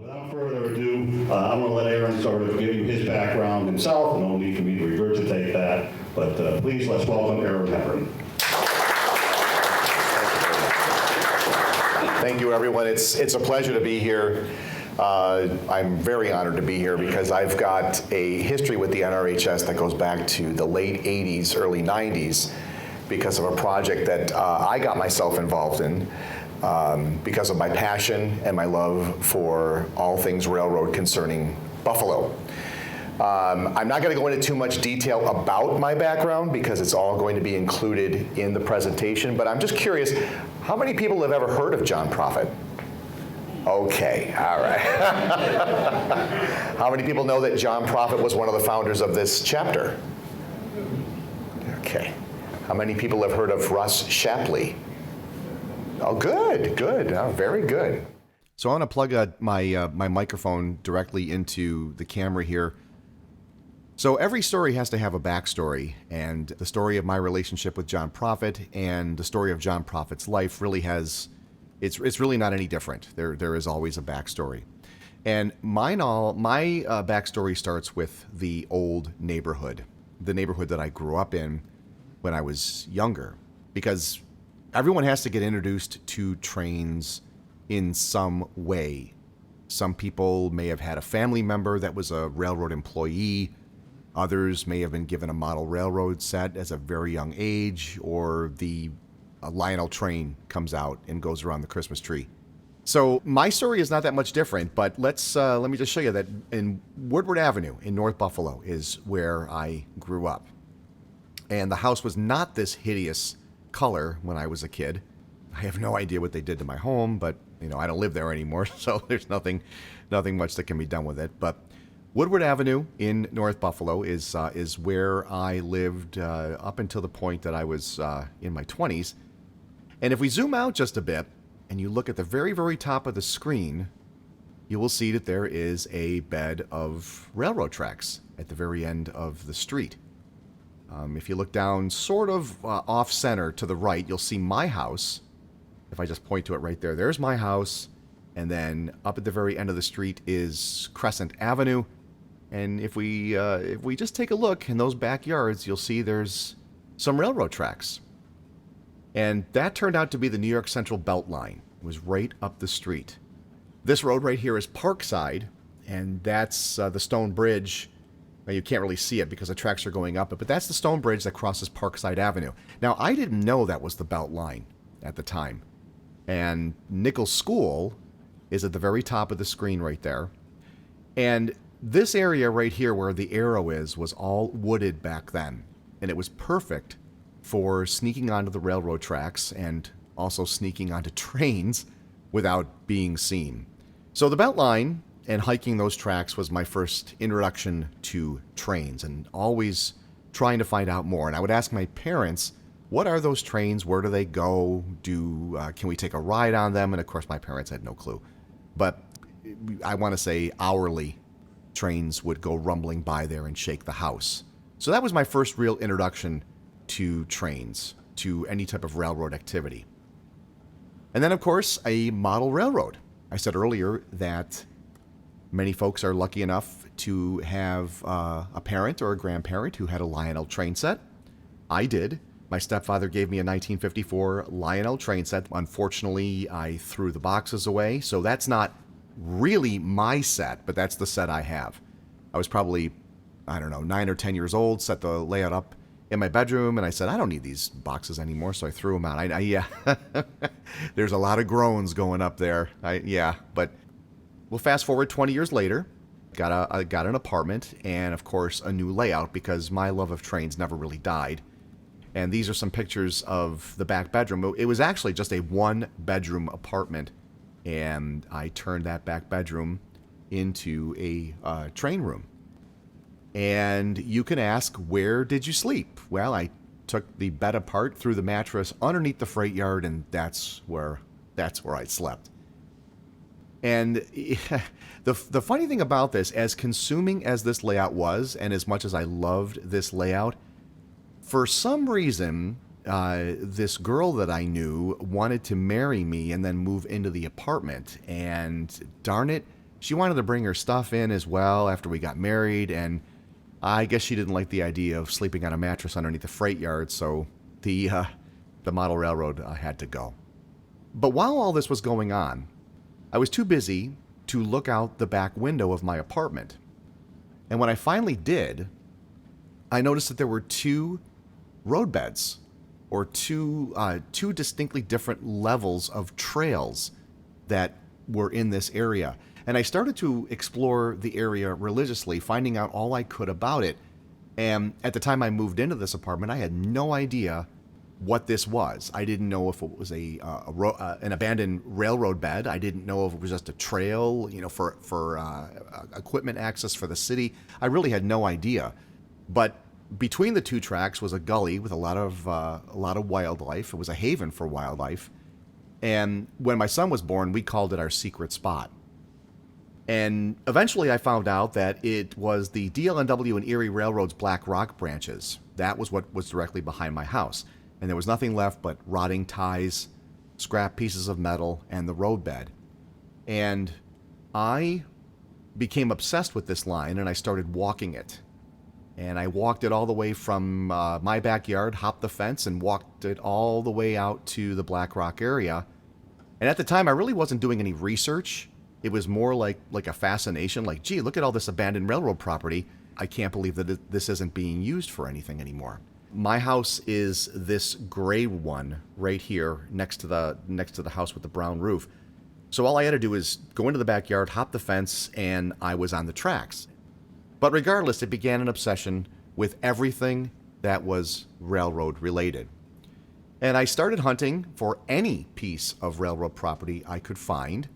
Without further ado, I'm going to let Aaron sort of give you his background himself, and no need for me to regurgitate that, but please let's welcome Aaron Hepburn. Thank you, everyone. It's a pleasure to be here. I'm very honored to be here because I've got a history with the NRHS that goes back to the late 80s, early 90s, because of a project that I got myself involved in. Because of my passion and my love for all things railroad concerning Buffalo. I'm not going to go into too much detail about my background because it's all going to be included in the presentation, but I'm just curious, how many people have ever heard of John Prophet? Okay, all right. How many people know that John Prophet was one of the founders of this chapter? Okay. How many people have heard of Russ Shapley? Oh, good. Oh, very good. So I want to plug my microphone directly into the camera here. So every story has to have a backstory, and the story of my relationship with John Prophet and the story of John Prophet's life really has, it's really not any different. There is always a backstory. And my backstory starts with the old neighborhood, the neighborhood that I grew up in when I was younger, because everyone has to get introduced to trains in some way. Some people may have had a family member that was a railroad employee. Others may have been given a model railroad set as a very young age, or a Lionel train comes out and goes around the Christmas tree. So my story is not that much different, but let me just show you that in Woodward Avenue in North Buffalo is where I grew up. And the house was not this hideous color when I was a kid. I have no idea what they did to my home, but I don't live there anymore, so there's nothing much that can be done with it. But Woodward Avenue in North Buffalo is where I lived up until the point that I was in my 20s. And if we zoom out just a bit and you look at the very, very top of the screen, you will see that there is a bed of railroad tracks at the very end of the street. If you look down sort of off-center to the right, you'll see my house. If I just point to it right there, there's my house. And then up at the very end of the street is Crescent Avenue. And if we just take a look in those backyards, you'll see there's some railroad tracks. And that turned out to be the New York Central Belt Line. It was right up the street. This road right here is Parkside, and that's the stone bridge. Now, you can't really see it because the tracks are going up it, but that's the stone bridge that crosses Parkside Avenue. Now, I didn't know that was the Belt Line at the time. And Nichols School is at the very top of the screen right there. And this area right here where the arrow is was all wooded back then. And it was perfect for sneaking onto the railroad tracks and also sneaking onto trains without being seen. So the Belt Line and hiking those tracks was my first introduction to trains, and always trying to find out more. And I would ask my parents, what are those trains? Where do they go? Can we take a ride on them? And of course, my parents had no clue. But I want to say hourly trains would go rumbling by there and shake the house. So that was my first real introduction to trains, to any type of railroad activity. And then, of course, a model railroad. I said earlier that many folks are lucky enough to have a parent or a grandparent who had a Lionel train set. I did. My stepfather gave me a 1954 Lionel train set. Unfortunately, I threw the boxes away, so that's not really my set, but that's the set I have. I was probably, 9 or 10 years old, set the layout up in my bedroom, and I said, I don't need these boxes anymore, so I threw them out. Yeah, there's a lot of groans going up there. But we'll fast forward 20 years later, I got an apartment, and of course a new layout because my love of trains never really died. And these are some pictures of the back bedroom. It was actually just a one-bedroom apartment, and I turned that back bedroom into a train room. And you can ask, where did you sleep? Well, I took the bed apart, threw the mattress underneath the freight yard, and that's where I slept. And the funny thing about this, as consuming as this layout was, and as much as I loved this layout, for some reason, this girl that I knew wanted to marry me and then move into the apartment. And darn it, she wanted to bring her stuff in as well after we got married, and I guess she didn't like the idea of sleeping on a mattress underneath the freight yard, so the model railroad had to go. But while all this was going on, I was too busy to look out the back window of my apartment. And when I finally did, I noticed that there were two roadbeds, or two distinctly different levels of trails that were in this area. And I started to explore the area religiously, finding out all I could about it. And at the time I moved into this apartment, I had no idea what this was. I didn't know if it was an abandoned railroad bed. I didn't know if it was just a trail, for equipment access for the city. I really had no idea. But between the two tracks was a gully with a lot of wildlife. It was a haven for wildlife. And when my son was born, we called it our secret spot. And eventually I found out that it was the DL&W and Erie Railroad's Black Rock branches. That was what was directly behind my house. And there was nothing left but rotting ties, scrap pieces of metal, and the roadbed. And I became obsessed with this line, and I started walking it. And I walked it all the way from my backyard, hopped the fence, and walked it all the way out to the Black Rock area. And at the time, I really wasn't doing any research. It was more like a fascination, like, gee, look at all this abandoned railroad property. I can't believe that this isn't being used for anything anymore. My house is this gray one right here next to the house with the brown roof. So all I had to do is go into the backyard, hop the fence, and I was on the tracks. But regardless, it began an obsession with everything that was railroad related. And I started hunting for any piece of railroad property I could find,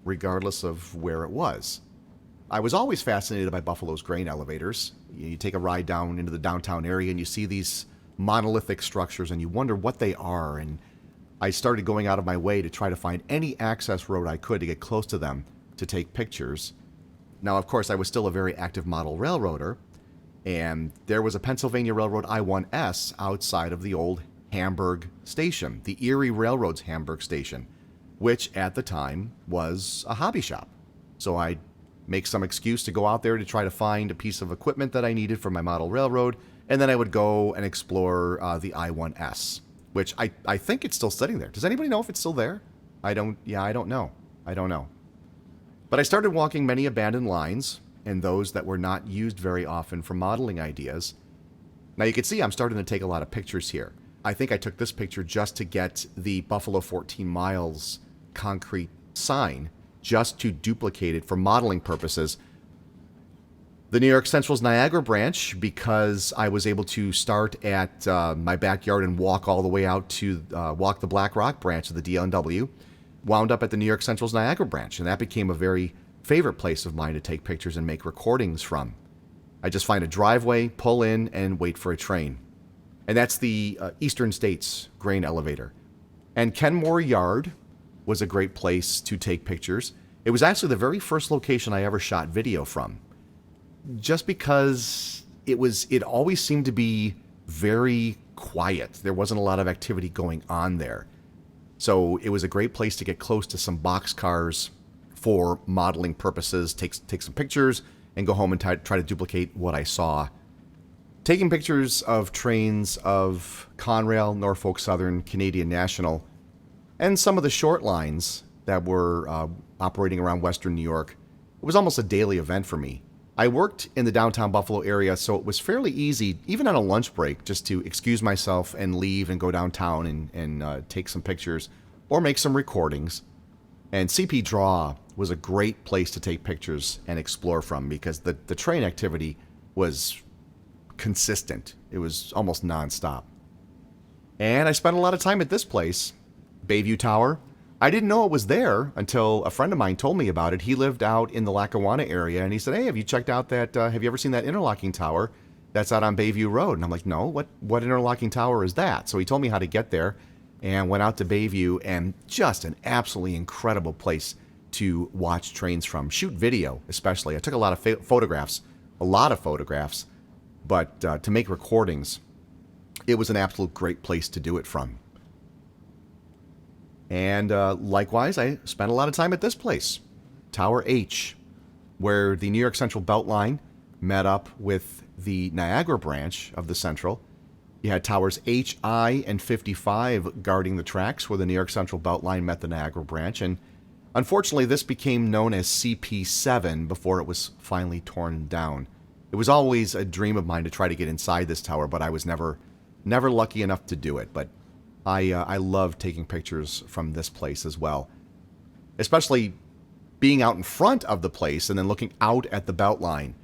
regardless of where it was. I was always fascinated by Buffalo's grain elevators. You take a ride down into the downtown area and you see these monolithic structures and you wonder what they are. And I started going out of my way to try to find any access road I could to get close to them to take pictures. Now, of course, I was still a very active model railroader, and there was a Pennsylvania Railroad I-1S outside of the old Hamburg station, the Erie Railroad's Hamburg station, which at the time was a hobby shop. So I'd make some excuse to go out there to try to find a piece of equipment that I needed for my model railroad, and then I would go and explore the I-1S, which I think it's still sitting there. Does anybody know if it's still there? I don't know. But I started walking many abandoned lines, and those that were not used very often for modeling ideas. Now you can see I'm starting to take a lot of pictures here. I think I took this picture just to get the Buffalo 14 Miles concrete sign, just to duplicate it for modeling purposes. The New York Central's Niagara branch, because I was able to start at my backyard and walk all the way out to walk the Black Rock branch of the DL&W, wound up at the New York Central's Niagara branch, and that became a very favorite place of mine to take pictures and make recordings from. I just find a driveway, pull in, and wait for a train. And that's the Eastern States grain elevator. And Kenmore Yard was a great place to take pictures. It was actually the very first location I ever shot video from. Just because it always seemed to be very quiet. There wasn't a lot of activity going on there. So it was a great place to get close to some boxcars for modeling purposes, take some pictures, and go home and try to duplicate what I saw. Taking pictures of trains of Conrail, Norfolk Southern, Canadian National, and some of the short lines that were operating around Western New York. It was almost a daily event for me. I worked in the downtown Buffalo area, so it was fairly easy, even on a lunch break, just to excuse myself and leave and go downtown and take some pictures or make some recordings. And CP Draw was a great place to take pictures and explore from, because the train activity was consistent. It was almost nonstop. And I spent a lot of time at this place, Bayview Tower. I didn't know it was there until a friend of mine told me about it. He lived out in the Lackawanna area, and he said, "Hey, have you checked out that, have you ever seen that interlocking tower that's out on Bayview Road?" And I'm like, "No, what interlocking tower is that?" So he told me how to get there, and went out to Bayview, and just an absolutely incredible place to watch trains from. Shoot video, especially. I took a lot of photographs, but to make recordings, it was an absolute great place to do it from. And likewise, I spent a lot of time at this place, Tower H. where the New York Central Beltline met up with the Niagara branch of the Central. You had towers H, I, and 55 guarding the tracks where the New York Central Beltline met the Niagara branch, and unfortunately this became known as CP7 before it was finally torn down. It was always a dream of mine to try to get inside this tower, but I was never lucky enough to do it. But I love taking pictures from this place as well, especially being out in front of the place and then looking out at the Beltline.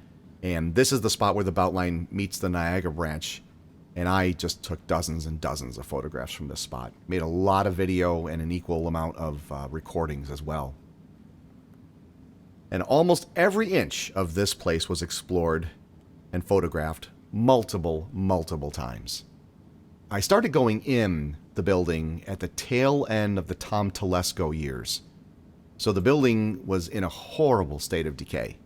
And this is the spot where the Beltline meets the Niagara branch. And I just took dozens and dozens of photographs from this spot. Made a lot of video and an equal amount of recordings as well. And almost every inch of this place was explored and photographed multiple times. I started going in the building at the tail end of the Tom Telesco years. So the building was in a horrible state of decay.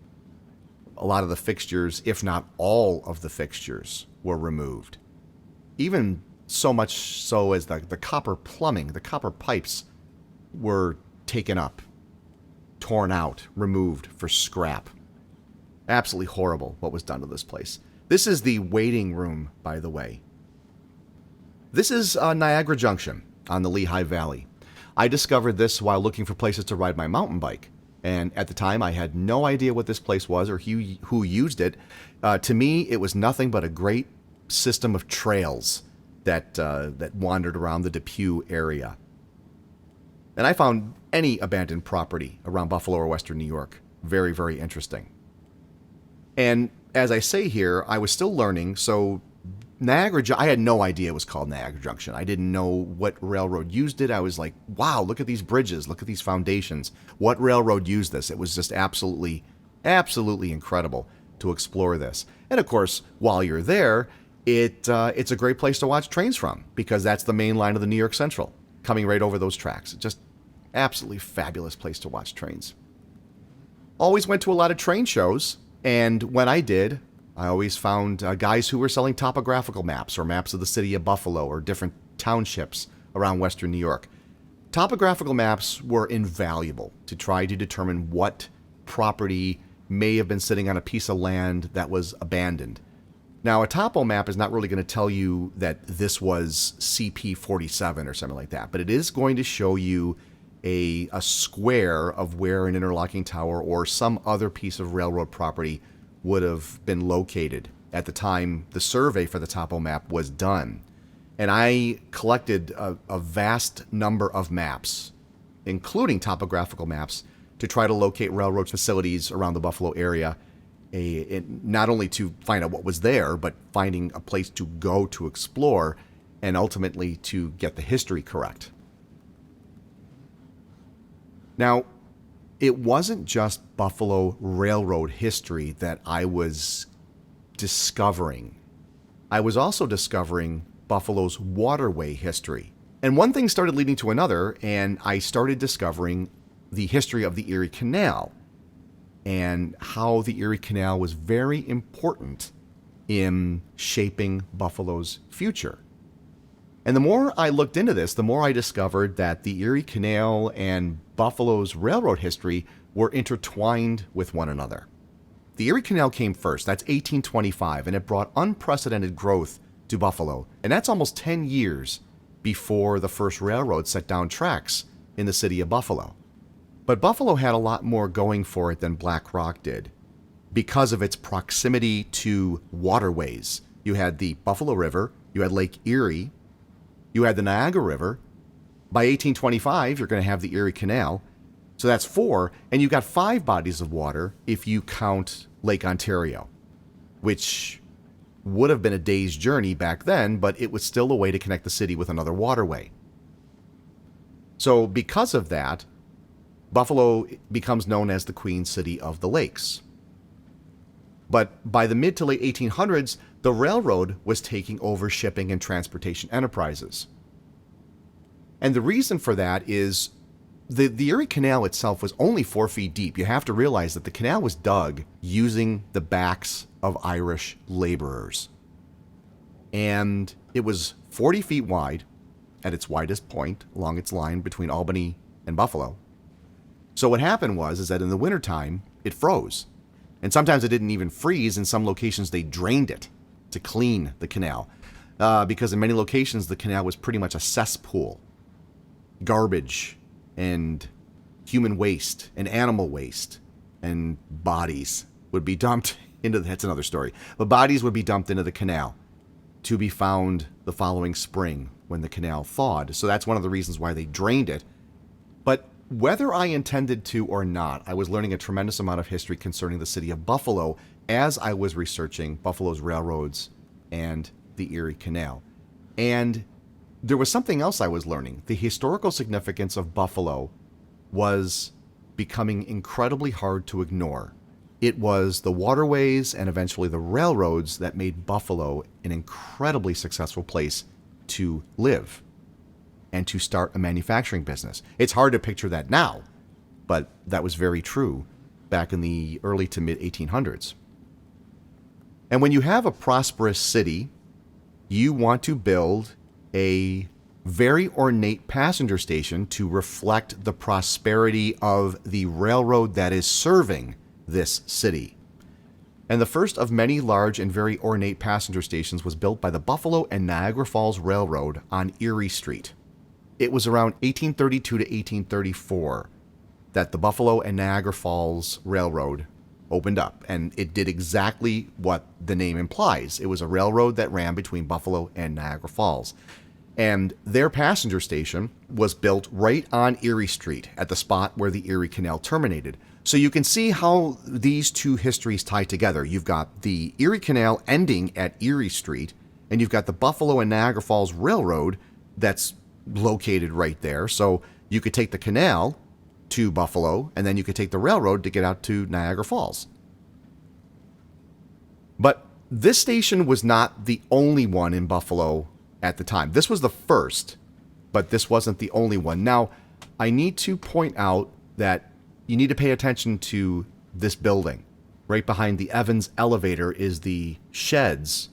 A lot of the fixtures, if not all of the fixtures, were removed. Even so much so as the copper plumbing, the copper pipes were taken up, torn out, removed for scrap. Absolutely horrible what was done to this place. This is the waiting room, by the way. This is Niagara Junction on the Lehigh Valley. I discovered this while looking for places to ride my mountain bike. And at the time, I had no idea what this place was or who used it. To me, it was nothing but a great system of trails that wandered around the Depew area. And I found any abandoned property around Buffalo or Western New York very interesting. And as I say here, I was still learning, so I had no idea it was called Niagara Junction. I didn't know what railroad used it. I was like, wow, look at these bridges, look at these foundations. What railroad used this? It was just absolutely incredible to explore this. And of course, while you're there, it's a great place to watch trains from, because that's the main line of the New York Central, coming right over those tracks. Just absolutely fabulous place to watch trains. Always went to a lot of train shows, and when I did, I always found guys who were selling topographical maps or maps of the city of Buffalo or different townships around Western New York. Topographical maps were invaluable to try to determine what property may have been sitting on a piece of land that was abandoned. Now, a topo map is not really going to tell you that this was CP47 or something like that, but it is going to show you a square of where an interlocking tower or some other piece of railroad property would have been located at the time the survey for the topo map was done. And I collected a vast number of maps, including topographical maps, to try to locate railroad facilities around the Buffalo area, not only to find out what was there, but finding a place to go to explore and ultimately to get the history correct. Now, it wasn't just Buffalo Railroad history that I was discovering. I was also discovering Buffalo's waterway history. And one thing started leading to another, and I started discovering the history of the Erie Canal and how the Erie Canal was very important in shaping Buffalo's future. And the more I looked into this, the more I discovered that the Erie Canal and Buffalo's railroad history were intertwined with one another. The Erie Canal came first, that's 1825, and it brought unprecedented growth to Buffalo. And that's almost 10 years before the first railroad set down tracks in the city of Buffalo. But Buffalo had a lot more going for it than Black Rock did because of its proximity to waterways. You had the Buffalo River, you had Lake Erie, you had the Niagara River. By 1825, you're going to have the Erie Canal. So that's 4, and you've got 5 bodies of water if you count Lake Ontario, which would have been a day's journey back then, but it was still a way to connect the city with another waterway. So because of that, Buffalo becomes known as the Queen City of the Lakes. But by the mid to late 1800s, the railroad was taking over shipping and transportation enterprises. And the reason for that is the Erie Canal itself was only 4 feet deep. You have to realize that the canal was dug using the backs of Irish laborers. And it was 40 feet wide at its widest point along its line between Albany and Buffalo. So what happened was that in the wintertime, it froze. And sometimes it didn't even freeze. In some locations, they drained it to clean the canal. Because in many locations, the canal was pretty much a cesspool. Garbage and human waste and animal waste and bodies would be dumped into, that's another story, but bodies would be dumped into the canal to be found the following spring when the canal thawed. So that's one of the reasons why they drained it. But whether I intended to or not, I was learning a tremendous amount of history concerning the city of Buffalo as I was researching Buffalo's railroads and the Erie Canal. And there was something else I was learning. The historical significance of Buffalo was becoming incredibly hard to ignore. It was the waterways and eventually the railroads that made Buffalo an incredibly successful place to live and to start a manufacturing business. It's hard to picture that now, but that was very true back in the early to mid 1800s. And when you have a prosperous city, you want to build a very ornate passenger station to reflect the prosperity of the railroad that is serving this city. And the first of many large and very ornate passenger stations was built by the Buffalo and Niagara Falls Railroad on Erie Street. It was around 1832 to 1834 that the Buffalo and Niagara Falls Railroad opened up, and it did exactly what the name implies. It was a railroad that ran between Buffalo and Niagara Falls. And their passenger station was built right on Erie Street at the spot where the Erie Canal terminated. So you can see how these two histories tie together. You've got the Erie Canal ending at Erie Street, and you've got the Buffalo and Niagara Falls Railroad that's located right there. So you could take the canal to Buffalo, and then you could take the railroad to get out to Niagara Falls. But this station was not the only one in Buffalo at the time. This was the first, but this wasn't the only one. Now, I need to point out that you need to pay attention to this building. Right behind the Evans elevator is the sheds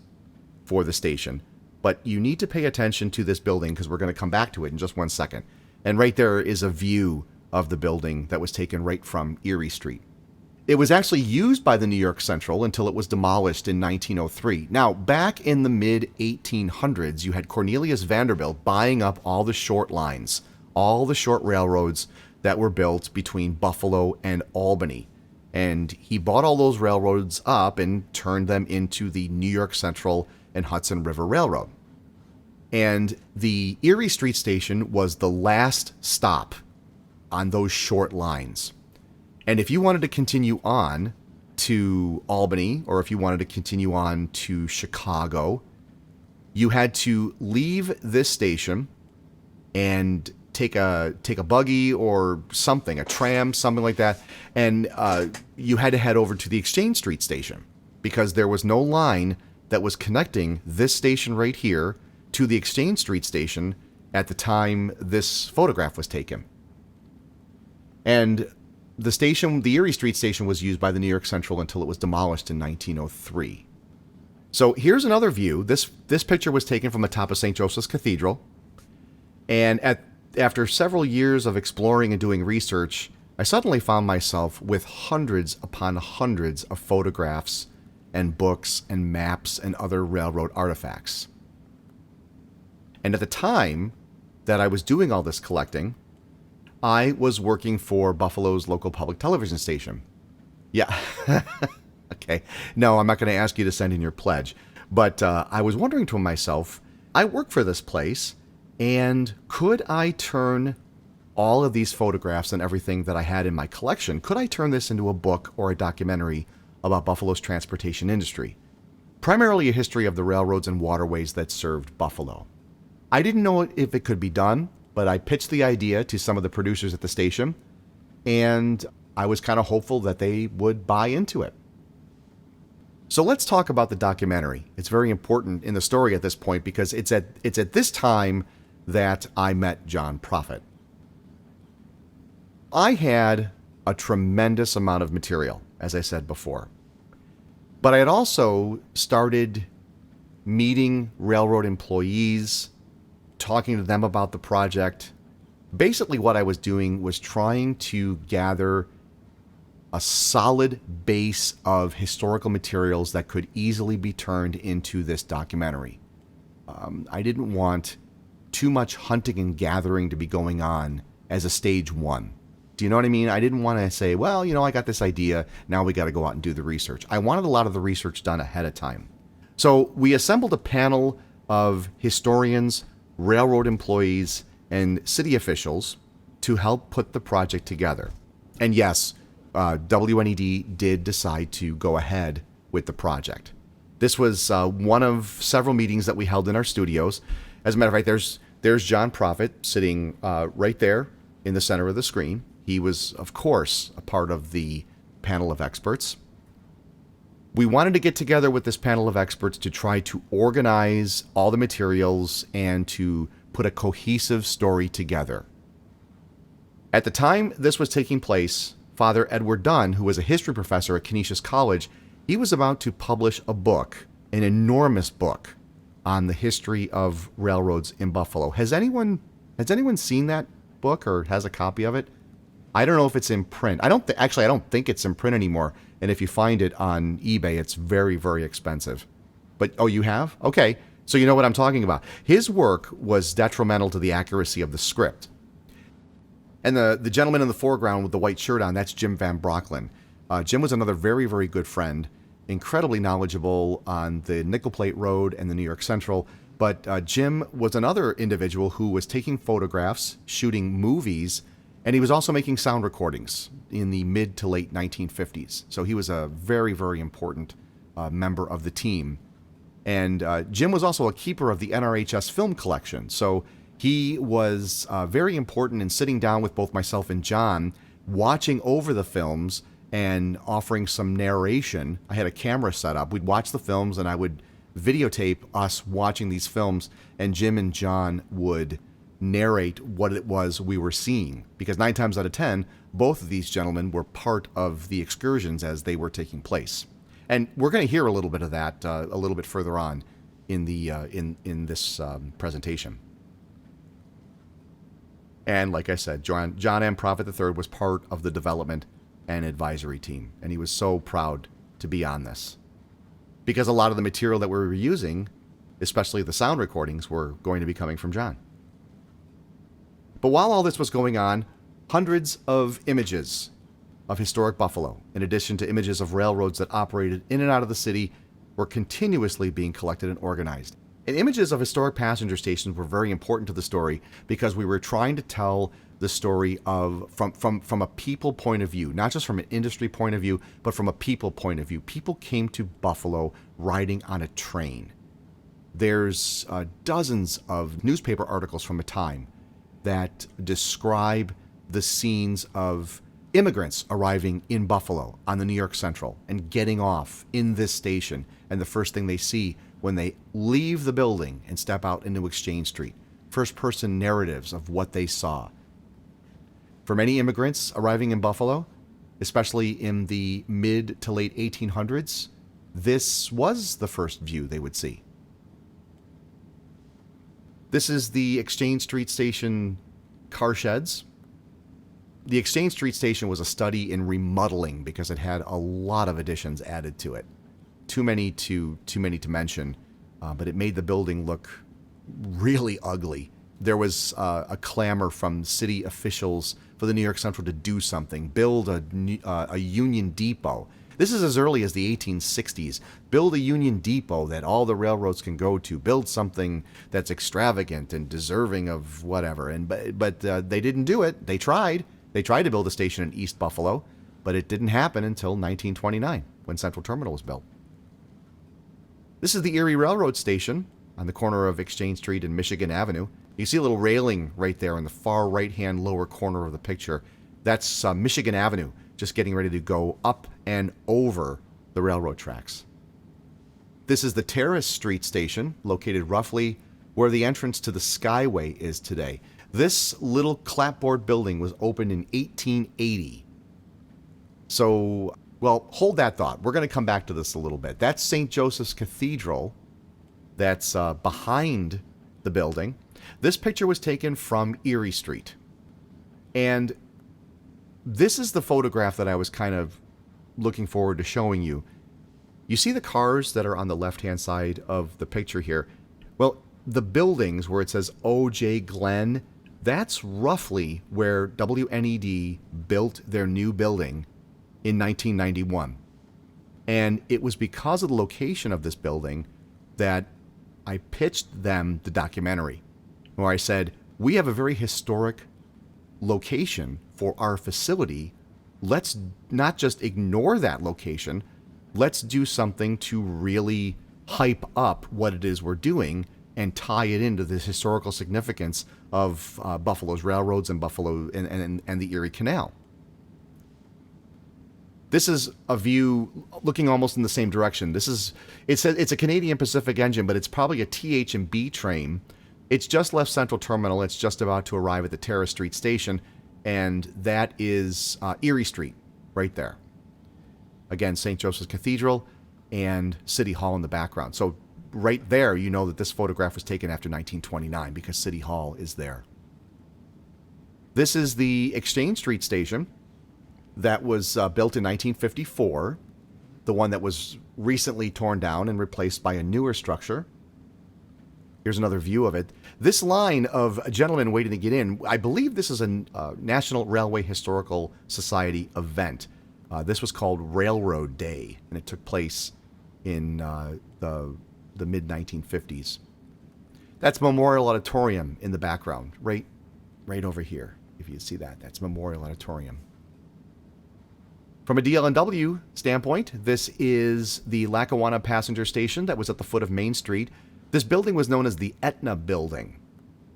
for the station. But you need to pay attention to this building because we're going to come back to it in just one second. And right there is a view of the building that was taken right from Erie Street. It was actually used by the New York Central until it was demolished in 1903. Now, back in the mid-1800s, you had Cornelius Vanderbilt buying up all the short lines, all the short railroads that were built between Buffalo and Albany. And he bought all those railroads up and turned them into the New York Central and Hudson River Railroad. And the Erie Street Station was the last stop on those short lines. And if you wanted to continue on to Albany, or if you wanted to continue on to Chicago, you had to leave this station and take a buggy or something, a tram, something like that, and you had to head over to the Exchange Street Station because there was no line that was connecting this station right here to the Exchange Street Station at the time this photograph was taken. And the station, the Erie Street Station, was used by the New York Central until it was demolished in 1903. So here's another view. This picture was taken from the top of St. Joseph's Cathedral. And after several years of exploring and doing research, I suddenly found myself with hundreds upon hundreds of photographs and books and maps and other railroad artifacts. And at the time that I was doing all this collecting, I was working for Buffalo's local public television station. Yeah. Okay. No, I'm not going to ask you to send in your pledge. But I was wondering to myself, I work for this place, and could I turn all of these photographs and everything that I had in my collection, could I turn this into a book or a documentary about Buffalo's transportation industry? Primarily a history of the railroads and waterways that served Buffalo. I didn't know if it could be done, but I pitched the idea to some of the producers at the station, and I was kind of hopeful that they would buy into it. So let's talk about the documentary. It's very important in the story at this point because it's at this time that I met John Prophet. I had a tremendous amount of material, as I said before. But I had also started meeting railroad employees, talking to them about the project. Basically what I was doing was trying to gather a solid base of historical materials that could easily be turned into this documentary. I didn't want too much hunting and gathering to be going on as a stage one. Do you know what I mean? I didn't want to say, well, I got this idea, now we got to go out and do the research. I wanted a lot of the research done ahead of time. So we assembled a panel of historians, railroad employees, and city officials to help put the project together. And yes, WNED did decide to go ahead with the project. This was one of several meetings that we held in our studios. As a matter of fact, there's John Prophet sitting right there in the center of the screen. He was, of course, a part of the panel of experts. We wanted to get together with this panel of experts to try to organize all the materials and to put a cohesive story together. At the time this was taking place, Father Edward Dunn, who was a history professor at Canisius College, he was about to publish a book, an enormous book, on the history of railroads in Buffalo. Has anyone seen that book or has a copy of it? I don't know if it's in print. I don't think it's in print anymore. And if you find it on eBay, it's very, very expensive. But, oh, you have? Okay. So you know what I'm talking about. His work was detrimental to the accuracy of the script. And the gentleman in the foreground with the white shirt on, that's Jim Van Brocklin. Jim was another very, very good friend, incredibly knowledgeable on the Nickel Plate Road and the New York Central. But Jim was another individual who was taking photographs, shooting movies, and he was also making sound recordings in the mid to late 1950s. So he was a very, very important member of the team. And Jim was also a keeper of the NRHS film collection. So he was very important in sitting down with both myself and John, watching over the films and offering some narration. I had a camera set up. We'd watch the films and I would videotape us watching these films, and Jim and John would narrate what it was we were seeing, because 9 times out of 10 both of these gentlemen were part of the excursions as they were taking place. And we're going to hear a little bit of that a little bit further on in the in this presentation. And like I said, John M. Prophet III was part of the development and advisory team, and he was so proud to be on this, because a lot of the material that we were using, especially the sound recordings, were going to be coming from John. But while all this was going on, hundreds of images of historic Buffalo, in addition to images of railroads that operated in and out of the city, were continuously being collected and organized. And images of historic passenger stations were very important to the story, because we were trying to tell the story of from a people point of view, not just from an industry point of view, but from a people point of view. People came to Buffalo riding on a train. There's dozens of newspaper articles from a time that describe the scenes of immigrants arriving in Buffalo on the New York Central and getting off in this station, and the first thing they see when they leave the building and step out into Exchange Street, first-person narratives of what they saw. For many immigrants arriving in Buffalo, especially in the mid to late 1800s, this was the first view they would see. This is the Exchange Street Station car sheds. The Exchange Street Station was a study in remodeling because it had a lot of additions added to it. Too many to mention, but it made the building look really ugly. There was a clamor from city officials for the New York Central to do something, build a Union Depot. This is as early as the 1860s. Build a Union Depot that all the railroads can go to. Build something that's extravagant and deserving of whatever. But they didn't do it. They tried. They tried to build a station in East Buffalo, but it didn't happen until 1929, when Central Terminal was built. This is the Erie Railroad Station on the corner of Exchange Street and Michigan Avenue. You see a little railing right there in the far right-hand lower corner of the picture. That's Michigan Avenue, just getting ready to go up and over the railroad tracks. This is the Terrace Street Station, located roughly where the entrance to the Skyway is today. This little clapboard building was opened in 1880. So, well, hold that thought. We're going to come back to this a little bit. That's St. Joseph's Cathedral. That's behind the building. This picture was taken from Erie Street. And this is the photograph that I was kind of looking forward to showing you. You see the cars that are on the left-hand side of the picture here? Well, the buildings where it says O.J. Glenn, that's roughly where WNED built their new building in 1991. And it was because of the location of this building that I pitched them the documentary, where I said, we have a very historic location for our facility. Let's not just ignore that location. Let's do something to really hype up what it is we're doing and tie it into this historical significance of Buffalo's railroads and Buffalo and the Erie Canal. This is a view looking almost in the same direction. It's a Canadian Pacific engine, but it's probably a TH&B train. It's just left Central Terminal. It's just about to arrive at the Terrace Street station, and that is Erie Street right there. Again, St. Joseph's Cathedral and City Hall in the background. So right there, you know that this photograph was taken after 1929 because City Hall is there. This is the Exchange Street station that was built in 1954, the one that was recently torn down and replaced by a newer structure. Here's another view of it. This line of gentlemen waiting to get in, I believe this is a National Railway Historical Society event. This was called Railroad Day, and it took place in the mid-1950s. That's Memorial Auditorium in the background, right over here. If you see that, that's Memorial Auditorium. From a DL&W standpoint, this is the Lackawanna Passenger Station that was at the foot of Main Street. This building was known as the Etna Building.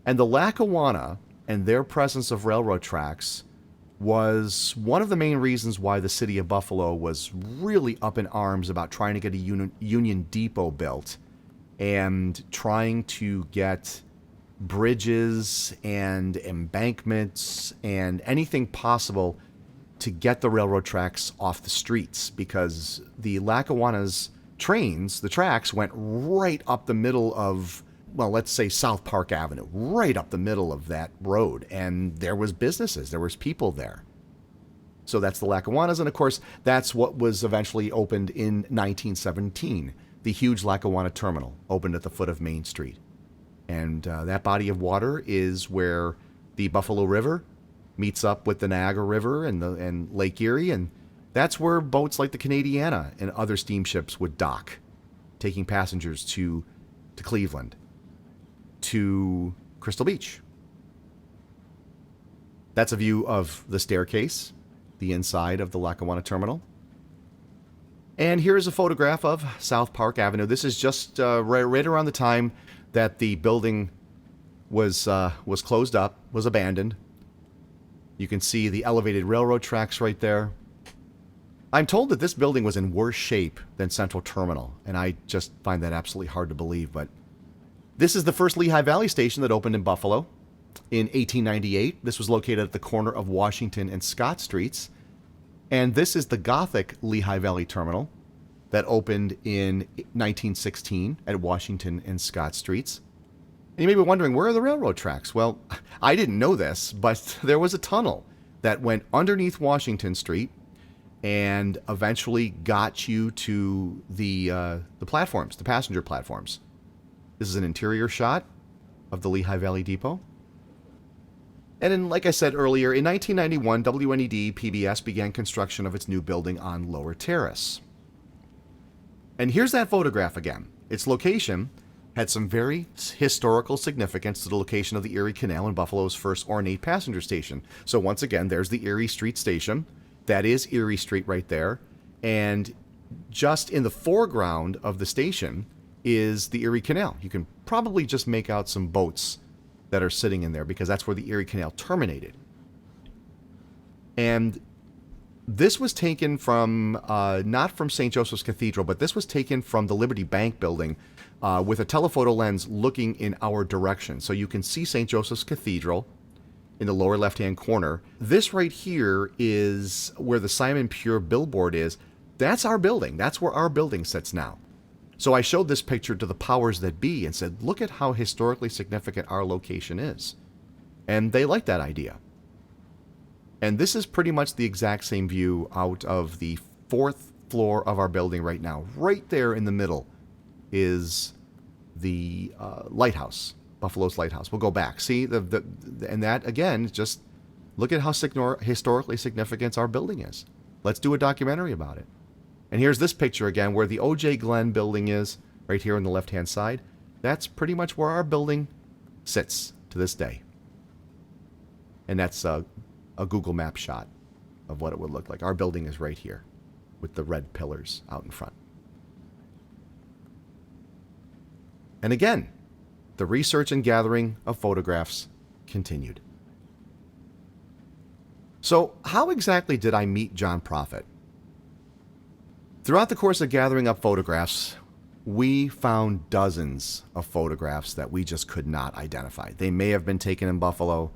And the Lackawanna and their presence of railroad tracks was one of the main reasons why the city of Buffalo was really up in arms about trying to get a Union Depot built and trying to get bridges and embankments and anything possible to get the railroad tracks off the streets, because the Lackawanna's trains, the tracks, went right up the middle of, well, let's say South Park Avenue, right up the middle of that road. And there was businesses, there was people there. So that's the Lackawannas. And of course, that's what was eventually opened in 1917. The huge Lackawanna Terminal opened at the foot of Main Street. And that body of water is where the Buffalo River meets up with the Niagara River and Lake Erie, and that's where boats like the Canadiana and other steamships would dock, taking passengers to Cleveland, to Crystal Beach. That's a view of the staircase, the inside of the Lackawanna Terminal. And here's a photograph of South Park Avenue. This is just right around the time that the building was closed up, was abandoned. You can see the elevated railroad tracks right there. I'm told that this building was in worse shape than Central Terminal, and I just find that absolutely hard to believe. But this is the first Lehigh Valley station that opened in Buffalo in 1898. This was located at the corner of Washington and Scott Streets. And this is the Gothic Lehigh Valley Terminal that opened in 1916 at Washington and Scott Streets. And you may be wondering, where are the railroad tracks? Well, I didn't know this, but there was a tunnel that went underneath Washington Street and eventually got you to the platforms, the passenger platforms. This is an interior shot of the Lehigh Valley Depot. And then, like I said earlier, in 1991, WNED PBS began construction of its new building on Lower Terrace. And here's that photograph again. Its location had some very historical significance to the location of the Erie Canal and Buffalo's first ornate passenger station. So once again, there's the Erie Street station. That is Erie Street right there. And just in the foreground of the station is the Erie Canal. You can probably just make out some boats that are sitting in there because that's where the Erie Canal terminated. And this was taken from, not from St. Joseph's Cathedral, but this was taken from the Liberty Bank building with a telephoto lens looking in our direction. So you can see St. Joseph's Cathedral in the lower left-hand corner. This right here is where the Simon Pure billboard is. That's our building. That's where our building sits now. So I showed this picture to the powers that be and said, look at how historically significant our location is. And they liked that idea. And this is pretty much the exact same view out of the 4th floor of our building right now. Right there in the middle is the lighthouse, Buffalo's lighthouse. We'll go back. See, and that, again, just look at how historically significant our building is. Let's do a documentary about it. And here's this picture again where the O.J. Glenn building is, right here on the left-hand side. That's pretty much where our building sits to this day. And that's a Google Map shot of what it would look like. Our building is right here with the red pillars out in front. And again, the research and gathering of photographs continued. So how exactly did I meet John Prophet? Throughout the course of gathering up photographs, we found dozens of photographs that we just could not identify. They may have been taken in Buffalo.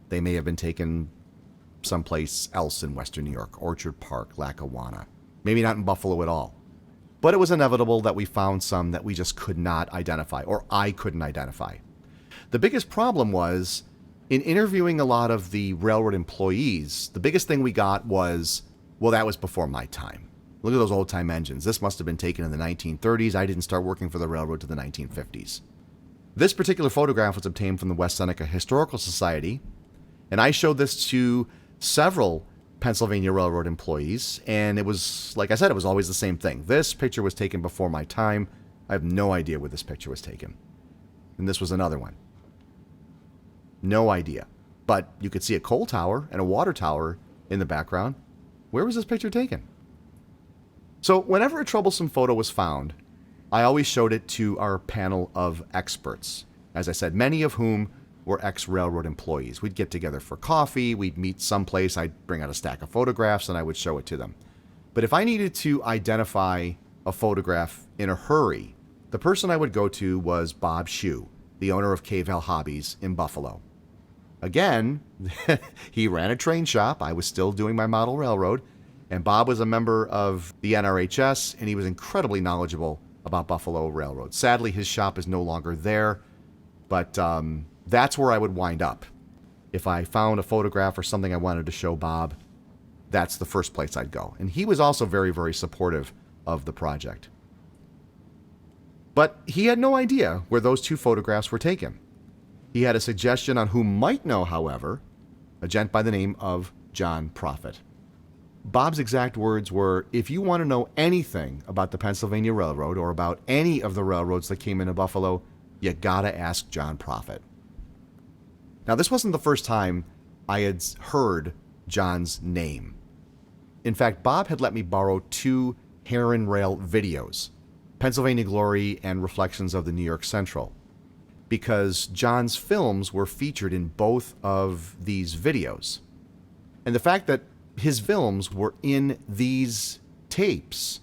They may have been taken someplace else in Western New York, Orchard Park, Lackawanna. Maybe not in Buffalo at all. But it was inevitable that we found some that we just could not identify, or I couldn't identify. The biggest problem was, in interviewing a lot of the railroad employees, the biggest thing we got was, well, that was before my time. Look at those old-time engines. This must have been taken in the 1930s. I didn't start working for the railroad to the 1950s. This particular photograph was obtained from the West Seneca Historical Society, and I showed this to several Pennsylvania Railroad employees, and it was, like I said, it was always the same thing. This picture was taken before my time. I have no idea where this picture was taken. And this was another one. No idea. But you could see a coal tower and a water tower in the background. Where was this picture taken? So whenever a troublesome photo was found, I always showed it to our panel of experts. As I said, many of whom were ex-railroad employees. We'd get together for coffee, we'd meet someplace, I'd bring out a stack of photographs, and I would show it to them. But if I needed to identify a photograph in a hurry, the person I would go to was Bob Schuh, the owner of K-Val Hobbies in Buffalo. Again, he ran a train shop. I was still doing my model railroad, and Bob was a member of the NRHS, and he was incredibly knowledgeable about Buffalo Railroad. Sadly, his shop is no longer there, but that's where I would wind up. If I found a photograph or something I wanted to show Bob, that's the first place I'd go. And he was also very, very supportive of the project. But he had no idea where those two photographs were taken. He had a suggestion on who might know, however, a gent by the name of John Prophet. Bob's exact words were, if you want to know anything about the Pennsylvania Railroad or about any of the railroads that came into Buffalo, you gotta ask John Prophet. Now, this wasn't the first time I had heard John's name. In fact, Bob had let me borrow 2 Heron Rail videos, Pennsylvania Glory and Reflections of the New York Central, because John's films were featured in both of these videos. And the fact that his films were in these tapes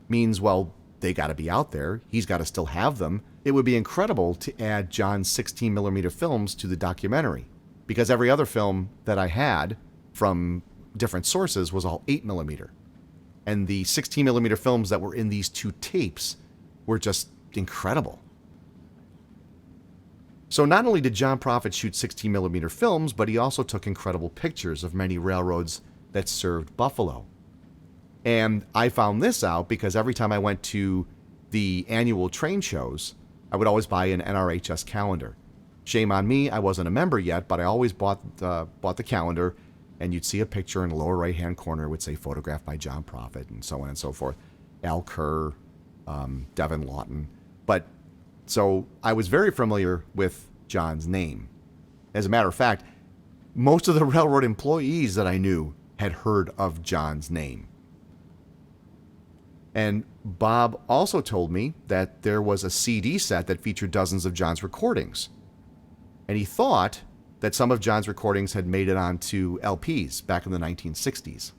means, well, they got to be out there. He's got to still have them. It would be incredible to add John's 16mm films to the documentary, because every other film that I had from different sources was all 8mm. And the 16mm films that were in these 2 tapes were just incredible. So not only did John Prophet shoot 16mm films, but he also took incredible pictures of many railroads that served Buffalo. And I found this out because every time I went to the annual train shows, I would always buy an NRHS calendar. Shame on me, I wasn't a member yet, but I always bought the calendar, and you'd see a picture in the lower right-hand corner. It would say photographed by John Prophet, and so on and so forth. Al Kerr, Devin Lawton. But so I was very familiar with John's name. As a matter of fact, most of the railroad employees that I knew had heard of John's name. And Bob also told me that there was a CD set that featured dozens of John's recordings. And he thought that some of John's recordings had made it onto LPs back in the 1960s.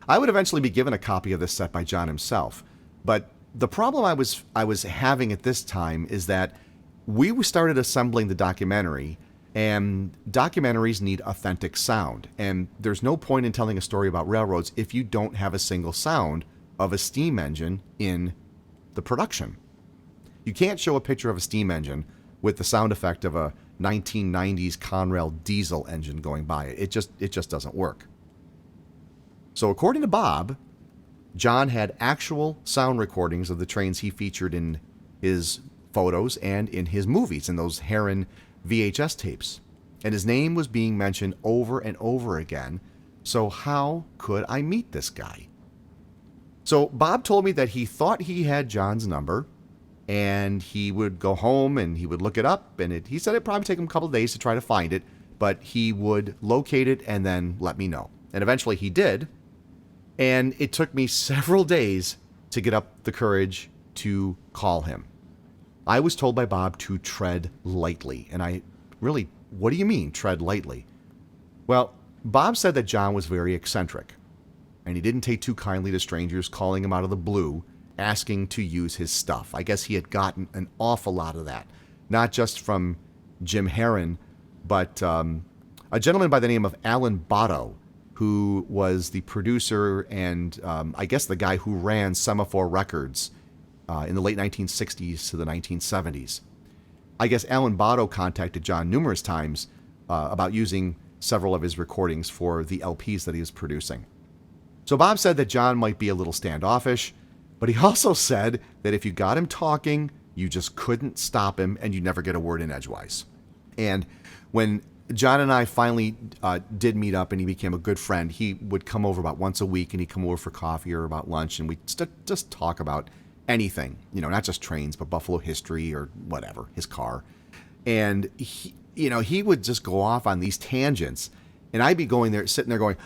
I would eventually be given a copy of this set by John himself, but the problem I was having at this time is that we started assembling the documentary, and documentaries need authentic sound, and there's no point in telling a story about railroads if you don't have a single sound of a steam engine in the production. You can't show a picture of a steam engine with the sound effect of a 1990s Conrail diesel engine going by it. It just doesn't work. So according to Bob, John had actual sound recordings of the trains he featured in his photos and in his movies, in those Heron VHS tapes. And his name was being mentioned over and over again. So how could I meet this guy? So Bob told me that he thought he had John's number, and he would go home and he would look it up, and he said it'd probably take him a couple of days to try to find it, but he would locate it and then let me know. And eventually he did. And it took me several days to get up the courage to call him. I was told by Bob to tread lightly. And I really, what do you mean, tread lightly? Well, Bob said that John was very eccentric, and he didn't take too kindly to strangers calling him out of the blue, asking to use his stuff. I guess he had gotten an awful lot of that, not just from Jim Heron, but a gentleman by the name of Alan Botto, who was the producer and I guess the guy who ran Semaphore Records in the late 1960s to the 1970s. I guess Alan Botto contacted John numerous times about using several of his recordings for the LPs that he was producing. So Bob said that John might be a little standoffish, but he also said that if you got him talking, you just couldn't stop him and you'd never get a word in edgewise. And when John and I finally did meet up and he became a good friend, he would come over about once a week, and he'd come over for coffee or about lunch, and we'd just talk about anything, not just trains, but Buffalo history or whatever, his car. And he would just go off on these tangents, and I'd be sitting there going,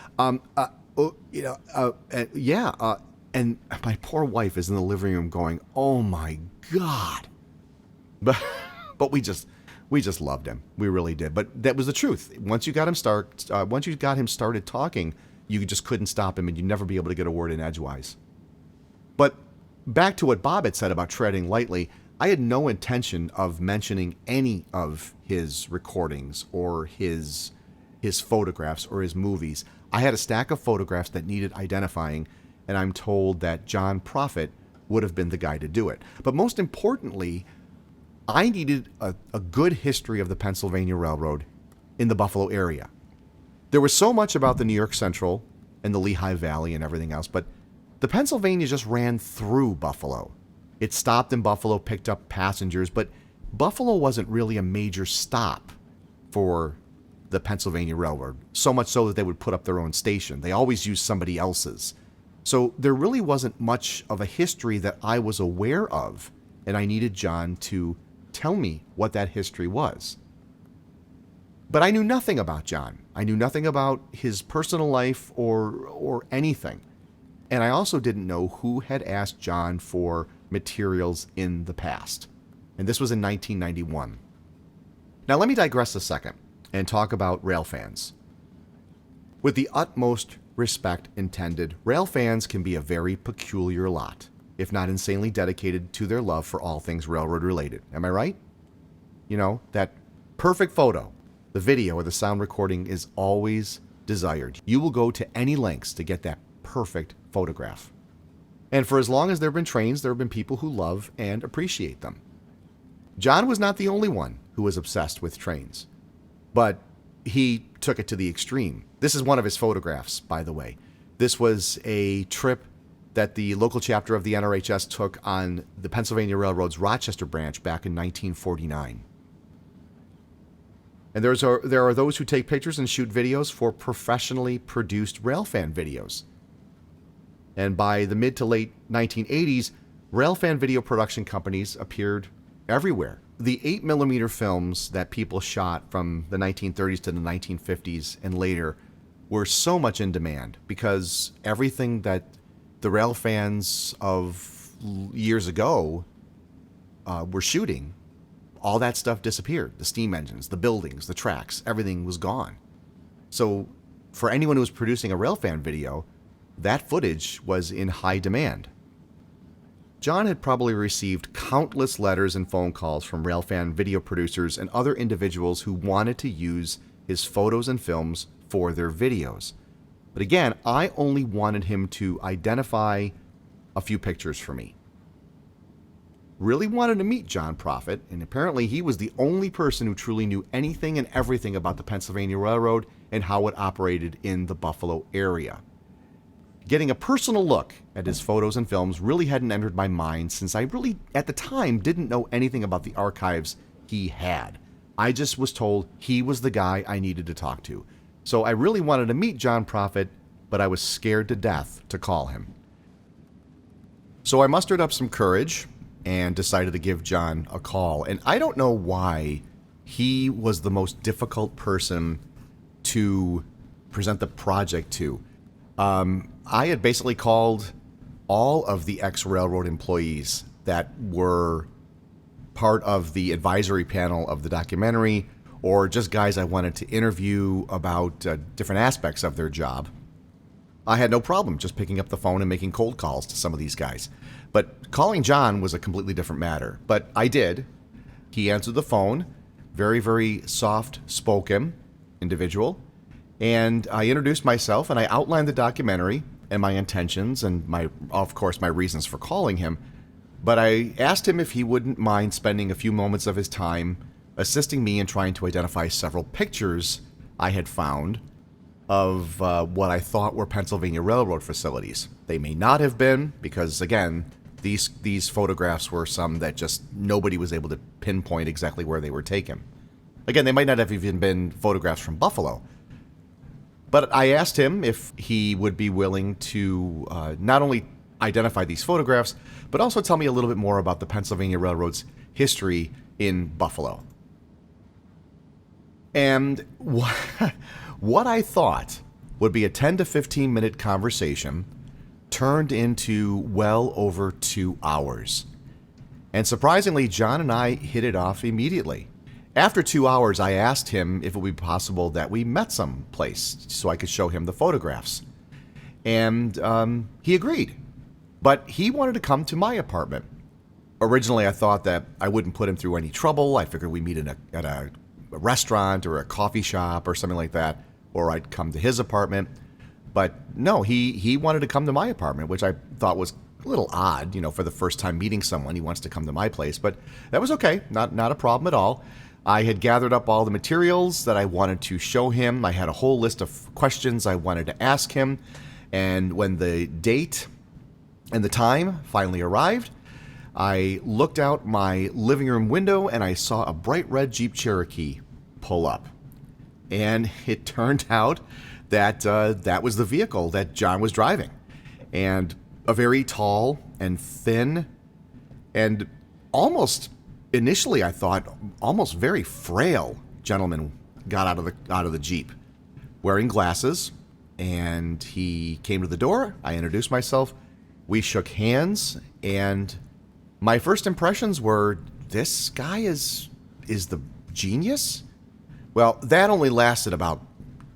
and my poor wife is in the living room going, oh my God. But we just loved him. We really did. But that was the truth. Once you got him started talking, you just couldn't stop him, and you'd never be able to get a word in edgewise. But back to what Bob had said about treading lightly, I had no intention of mentioning any of his recordings or his photographs or his movies. I had a stack of photographs that needed identifying, and I'm told that John Prophet would have been the guy to do it. But most importantly, I needed a good history of the Pennsylvania Railroad in the Buffalo area. There was so much about the New York Central and the Lehigh Valley and everything else, but the Pennsylvania just ran through Buffalo. It stopped in Buffalo, picked up passengers, but Buffalo wasn't really a major stop for the Pennsylvania Railroad, so much so that they would put up their own station. They always used somebody else's. So there really wasn't much of a history that I was aware of, and I needed John to tell me what that history was. But I knew nothing about John. I knew nothing about his personal life or anything. And I also didn't know who had asked John for materials in the past. And this was in 1991. Now let me digress a second and talk about Railfans. With the utmost respect intended, Railfans can be a very peculiar lot, if not insanely dedicated to their love for all things railroad related. Am I right? That perfect photo, the video, or the sound recording is always desired. You will go to any lengths to get that perfect photograph. And for as long as there have been trains, there have been people who love and appreciate them. John was not the only one who was obsessed with trains, but he took it to the extreme. This is one of his photographs, by the way. This was a trip that the local chapter of the NRHS took on the Pennsylvania Railroad's Rochester branch back in 1949. And there are those who take pictures and shoot videos for professionally produced Railfan videos. And by the mid to late 1980s, Railfan video production companies appeared everywhere. The 8mm films that people shot from the 1930s to the 1950s and later were so much in demand because everything that the Railfans of years ago were shooting, all that stuff disappeared. The steam engines, the buildings, the tracks, everything was gone. So for anyone who was producing a Railfan video, that footage was in high demand. John had probably received countless letters and phone calls from Railfan video producers and other individuals who wanted to use his photos and films for their videos. But again, I only wanted him to identify a few pictures for me. Really wanted to meet John Prophet, and apparently he was the only person who truly knew anything and everything about the Pennsylvania Railroad and how it operated in the Buffalo area. Getting a personal look at his photos and films really hadn't entered my mind since I really, at the time, didn't know anything about the archives he had. I just was told he was the guy I needed to talk to. So I really wanted to meet John Prophet, but I was scared to death to call him. So I mustered up some courage and decided to give John a call. And I don't know why he was the most difficult person to present the project to. I had basically called all of the ex-railroad employees that were part of the advisory panel of the documentary, or just guys I wanted to interview about different aspects of their job. I had no problem just picking up the phone and making cold calls to some of these guys. But calling John was a completely different matter. But I did. He answered the phone, very, very soft-spoken individual. And I introduced myself and I outlined the documentary and my intentions and of course, my reasons for calling him. But I asked him if he wouldn't mind spending a few moments of his time assisting me in trying to identify several pictures I had found of what I thought were Pennsylvania Railroad facilities. They may not have been, because again, these photographs were some that just nobody was able to pinpoint exactly where they were taken. Again, they might not have even been photographs from Buffalo. But I asked him if he would be willing to not only identify these photographs, but also tell me a little bit more about the Pennsylvania Railroad's history in Buffalo. And what I thought would be a 10 to 15 minute conversation turned into well over 2 hours. And surprisingly, John and I hit it off immediately. After 2 hours, I asked him if it would be possible that we met someplace so I could show him the photographs. And he agreed. But he wanted to come to my apartment. Originally, I thought that I wouldn't put him through any trouble. I figured we'd meet at a restaurant or a coffee shop or something like that, or I'd come to his apartment. But no, he wanted to come to my apartment, which I thought was a little odd, for the first time meeting someone, he wants to come to my place. But that was okay, not a problem at all. I had gathered up all the materials that I wanted to show him. I had a whole list of questions I wanted to ask him. And when the date and the time finally arrived, I looked out my living room window and I saw a bright red Jeep Cherokee pull up. And it turned out that that was the vehicle that John was driving. And a very tall and thin and almost, initially I thought, almost very frail gentleman got out of the Jeep, wearing glasses, and he came to the door. I introduced myself. We shook hands, and my first impressions were, this guy is the genius? Well, that only lasted about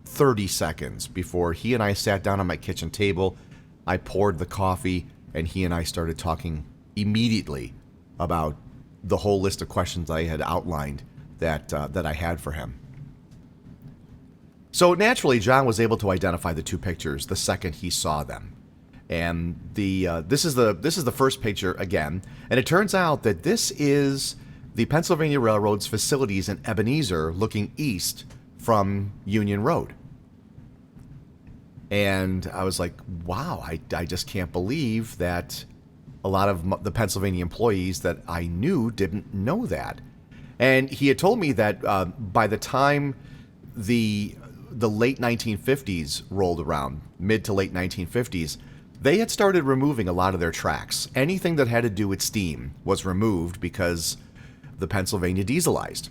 30 seconds before he and I sat down on my kitchen table. I poured the coffee, and he and I started talking immediately about the whole list of questions I had outlined that I had for him. So naturally, John was able to identify the two pictures the second he saw them. And this is the first picture again, and it turns out that this is the Pennsylvania Railroad's facilities in Ebenezer, looking east from Union Road. And I was like, wow, I just can't believe that a lot of the Pennsylvania employees that I knew didn't know that. And he had told me that by the time the late 1950s rolled around, mid to late 1950s, they had started removing a lot of their tracks. Anything that had to do with steam was removed because the Pennsylvania dieselized,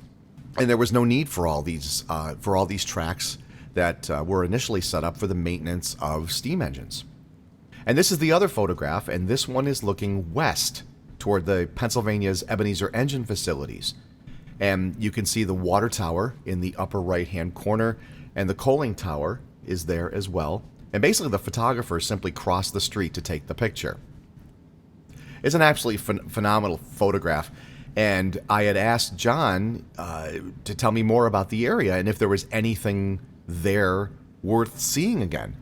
and there was no need for all these tracks that were initially set up for the maintenance of steam engines. And this is the other photograph, and this one is looking west toward the Pennsylvania's Ebenezer engine facilities. And you can see the water tower in the upper right-hand corner, and the coaling tower is there as well. And basically the photographer simply crossed the street to take the picture. It's an absolutely phenomenal photograph. And I had asked John to tell me more about the area and if there was anything there worth seeing again.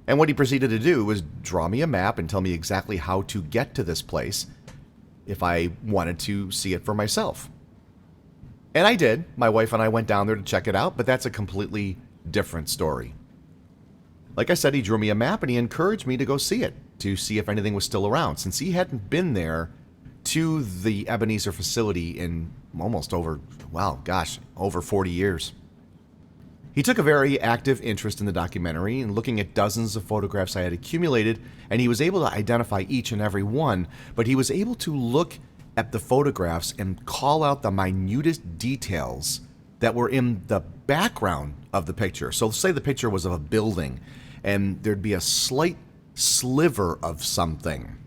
And what he proceeded to do was draw me a map and tell me exactly how to get to this place if I wanted to see it for myself. And I did. My wife and I went down there to check it out, but that's a completely different story. like I said, he drew me a map and he encouraged me to go see it, to see if anything was still around, since he hadn't been there to the Ebenezer facility in almost over 40 years. He took a very active interest in the documentary and looking at dozens of photographs I had accumulated, and he was able to identify each and every one, but he was able to look at the photographs and call out the minutest details that were in the background of the picture. So say the picture was of a building, and there'd be a slight sliver of something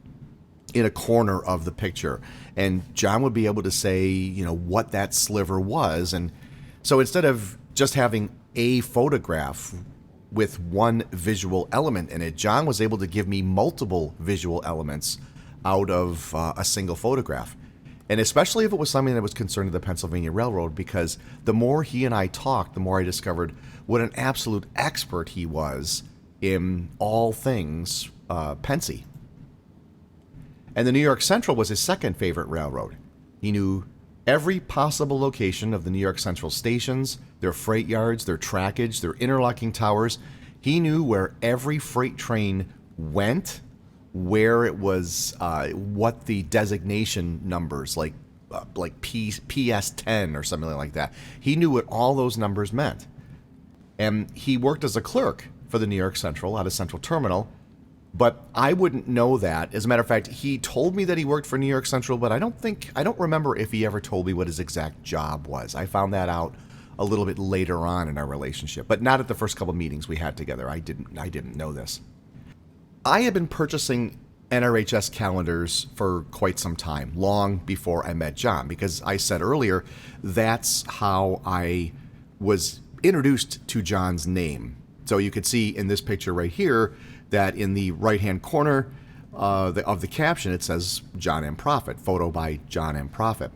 in a corner of the picture, and John would be able to say, what that sliver was. And so instead of just having a photograph with one visual element in it, John was able to give me multiple visual elements out of a single photograph. And especially if it was something that was concerned to the Pennsylvania Railroad, because the more he and I talked, the more I discovered what an absolute expert he was in all things Pennsy. And the New York Central was his second favorite railroad. He knew every possible location of the New York Central stations, their freight yards, their trackage, their interlocking towers. He knew where every freight train went, where it was, what the designation numbers, like PS10 or something like that. He knew what all those numbers meant. And he worked as a clerk for the New York Central out of Central Terminal, but I wouldn't know that. As a matter of fact, he told me that he worked for New York Central, but I don't remember if he ever told me what his exact job was. I found that out a little bit later on in our relationship, but not at the first couple meetings we had together. I didn't know this. I had been purchasing NRHS calendars for quite some time, long before I met John, because I said earlier, that's how I was introduced to John's name. So you could see in this picture right here that in the right-hand corner of the caption, it says John M. Prophet, photo by John M. Prophet.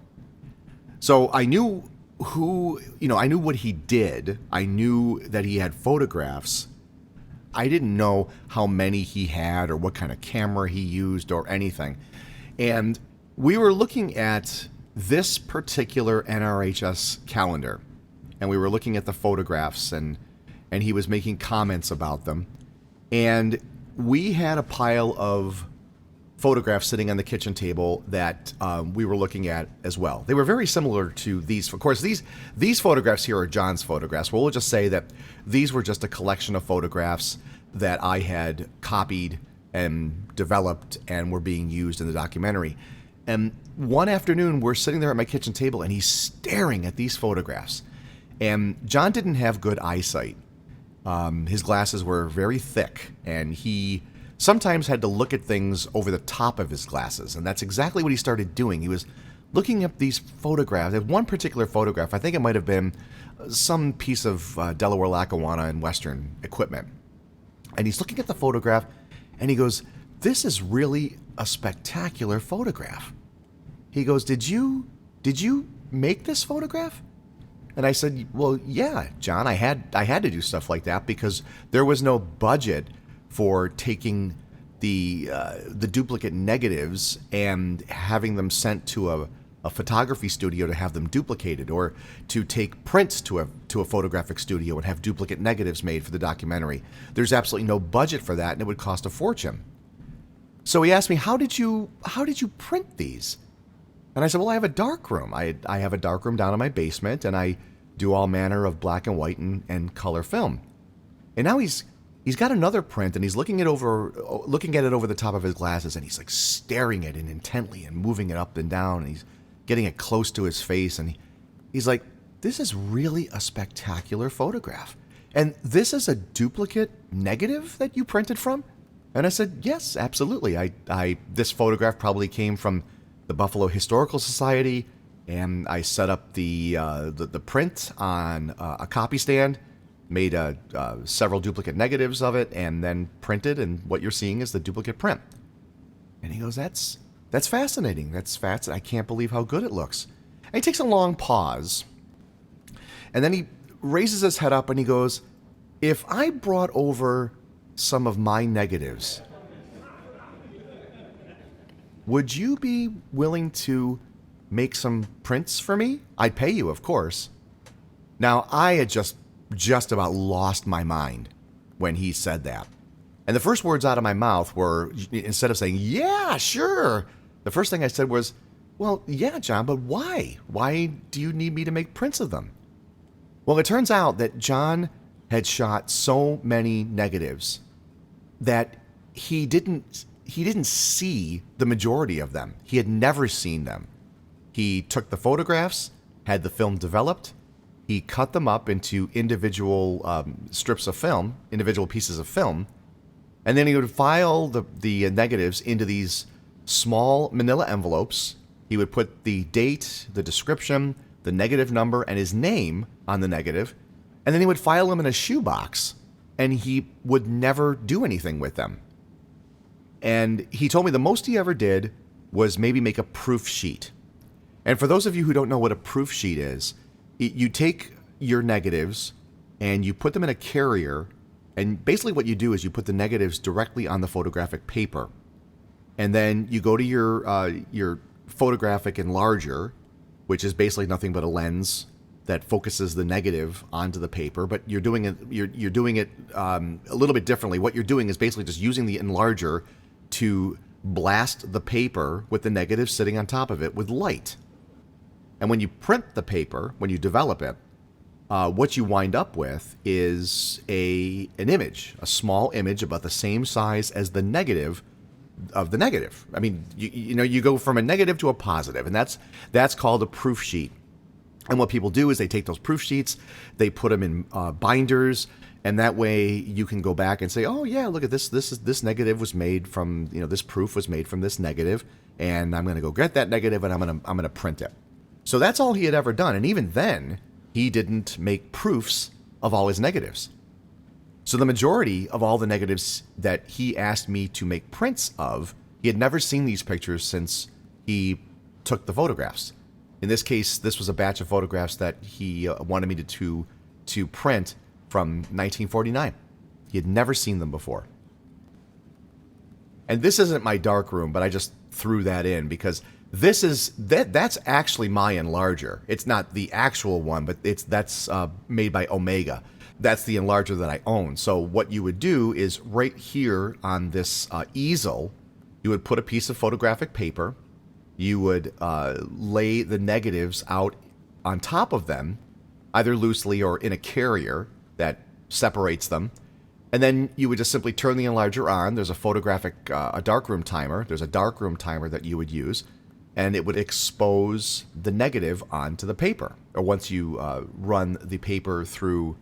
So I knew I knew what he did. I knew that he had photographs. I didn't know how many he had or what kind of camera he used or anything. And we were looking at this particular NRHS calendar, and we were looking at the photographs, and he was making comments about them. And we had a pile of photographs sitting on the kitchen table that we were looking at as well. They were very similar to these. Of course, these photographs here are John's photographs. Well, we'll just say that these were just a collection of photographs that I had copied and developed and were being used in the documentary. And one afternoon, we're sitting there at my kitchen table, and he's staring at these photographs. And John didn't have good eyesight. His glasses were very thick, and he sometimes had to look at things over the top of his glasses, and that's exactly what he started doing. He was looking up these photographs. One particular photograph, I think it might have been some piece of Delaware Lackawanna and Western equipment, and he's looking at the photograph, and he goes, "This is really a spectacular photograph." He goes, Did you make this photograph?" And I said, "Well, yeah, John, I had to do stuff like that because there was no budget for taking the duplicate negatives and having them sent to a photography studio to have them duplicated, or to take prints to a photographic studio and have duplicate negatives made for the documentary. There's absolutely no budget for that, and it would cost a fortune." So he asked me, how did you print these?" And I said, "Well, I have a darkroom. I have a darkroom down in my basement, and I do all manner of black and white and color film." And now he's got another print, and he's looking at it over the top of his glasses, and he's like staring at it intently and moving it up and down, and he's getting it close to his face, and he's like, "This is really a spectacular photograph. And this is a duplicate negative that you printed from?" And I said, "Yes, absolutely. This photograph probably came from the Buffalo Historical Society, and I set up the print on a copy stand, made several duplicate negatives of it, and then printed, and what you're seeing is the duplicate print." And he goes, That's fascinating. That's fascinating. I can't believe how good it looks." And he takes a long pause, and then he raises his head up and he goes, "If I brought over some of my negatives, would you be willing to make some prints for me? I'd pay you, of course." Now, I had just about lost my mind. when he said that. And the first words out of my mouth were, instead of saying, yeah, sure, the first thing I said was, well, yeah, John, but why? Why do you need me to make prints of them? Well, it turns out that John had shot so many negatives that he didn't see the majority of them. He had never seen them. He took the photographs, had the film developed, he cut them up into individual strips of film, individual pieces of film, and then he would file the negatives into these small manila envelopes. He would put the date, the description, the negative number, and his name on the negative, and then he would file them in a shoebox, and he would never do anything with them. And he told me the most he ever did was maybe make a proof sheet. And for those of you who don't know what a proof sheet is, you take your negatives and you put them in a carrier, and basically what you do is you put the negatives directly on the photographic paper. And then you go to your photographic enlarger, which is basically nothing but a lens that focuses the negative onto the paper, but you're doing it a little bit differently. What you're doing is basically just using the enlarger to blast the paper with the negative sitting on top of it with light. And when you print the paper, when you develop it, what you wind up with is an image, a small image about the same size as the negative of the negative. I mean, you go from a negative to a positive, and that's called a proof sheet. And what people do is they take those proof sheets, they put them in binders, and that way you can go back and say, oh yeah, look at this. This negative was made from, this proof was made from this negative, and I'm going to go get that negative and I'm going to print it. So that's all he had ever done, and even then, he didn't make proofs of all his negatives. So the majority of all the negatives that he asked me to make prints of, he had never seen these pictures since he took the photographs. In this case, this was a batch of photographs that he wanted me to print from 1949. He had never seen them before. And this isn't my dark room, but I just threw that in because that's actually my enlarger. It's not the actual one, but that's made by Omega. That's the enlarger that I own. So what you would do is right here on this easel, you would put a piece of photographic paper. You would lay the negatives out on top of them, either loosely or in a carrier that separates them. And then you would just simply turn the enlarger on. There's a darkroom timer. There's a darkroom timer that you would use, and it would expose the negative onto the paper. Or once you run the paper through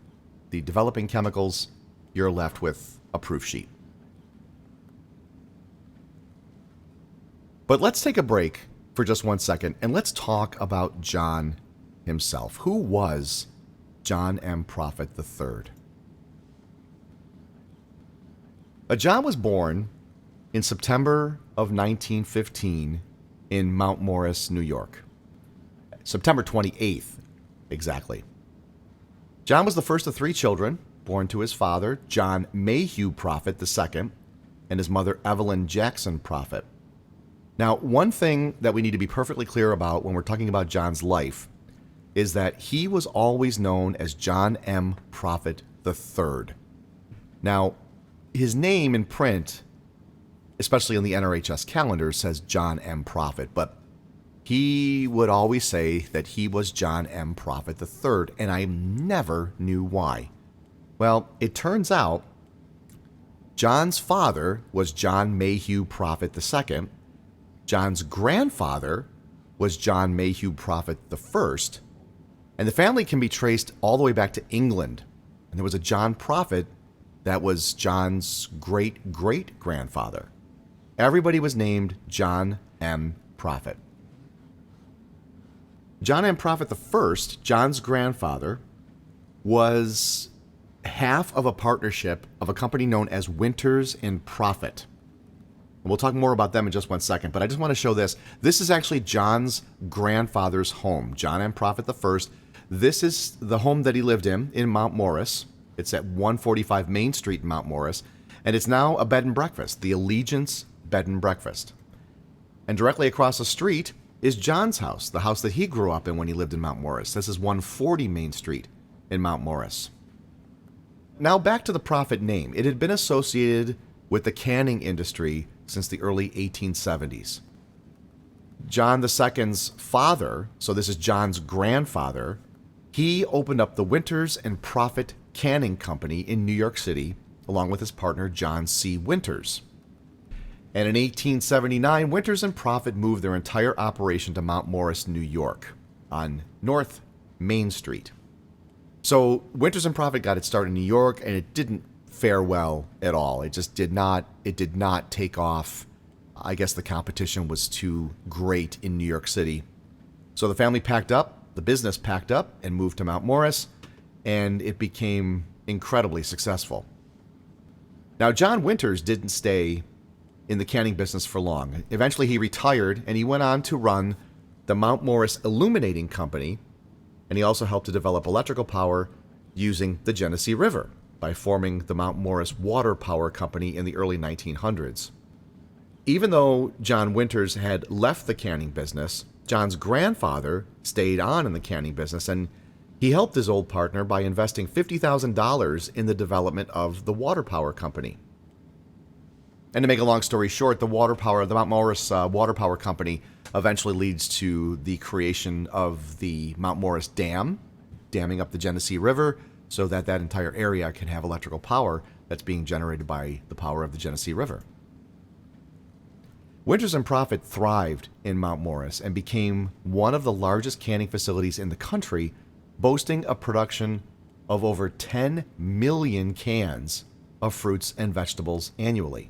the developing chemicals, you're left with a proof sheet. But let's take a break for just 1 second, and let's talk about John himself. Who was John M. Prophet III? John was born in September of 1915 in Mount Morris, New York. September 28th, exactly. John was the first of 3 children, born to his father, John Mayhew Prophet II, and his mother, Evelyn Jackson Prophet. Now, one thing that we need to be perfectly clear about when we're talking about John's life is that he was always known as John M. Prophet III. Now, his name in print, especially on the NRHS calendar, says John M. Prophet, but he would always say that he was John M. Prophet III, and I never knew why. Well, it turns out John's father was John Mayhew Prophet II. John's grandfather was John Mayhew Prophet I, and the family can be traced all the way back to England. And there was a John Prophet that was John's great-great-grandfather. Everybody was named John M. Prophet. John M. Prophet I, John's grandfather, was half of a partnership of a company known as Winters and Prophet. And we'll talk more about them in just 1 second, but I just want to show this. This is actually John's grandfather's home, John M. Prophet I. This is the home that he lived in Mount Morris. It's at 145 Main Street in Mount Morris, and it's now a bed and breakfast, the Allegiance Bed and Breakfast. And directly across the street is John's house, the house that he grew up in when he lived in Mount Morris. This is 140 Main Street in Mount Morris. now back to the Prophet name. It had been associated with the canning industry since the early 1870s. John II's father, so this is John's grandfather, he opened up the Winters and Prophet Canning Company in New York City, along with his partner John C. Winters. And in 1879, Winters and Prophet moved their entire operation to Mount Morris, New York, on North Main Street. So Winters and Prophet got its start in New York, and it didn't fare well at all. It just did not take off. I guess the competition was too great in New York City. So the family packed up, the business packed up, and moved to Mount Morris, and it became incredibly successful. Now, John Winters didn't stay in the canning business for long. Eventually, he retired, and he went on to run the Mount Morris Illuminating Company, and he also helped to develop electrical power using the Genesee River by forming the Mount Morris Water Power Company in the early 1900s. Even though John Winters had left the canning business, John's grandfather stayed on in the canning business, and he helped his old partner by investing $50,000 in the development of the Water Power Company. And to make a long story short, the Mount Morris Water Power Company eventually leads to the creation of the Mount Morris Dam, damming up the Genesee River so that that entire area can have electrical power that's being generated by the power of the Genesee River. Winters and Prophet thrived in Mount Morris and became one of the largest canning facilities in the country, boasting a production of over 10 million cans of fruits and vegetables annually.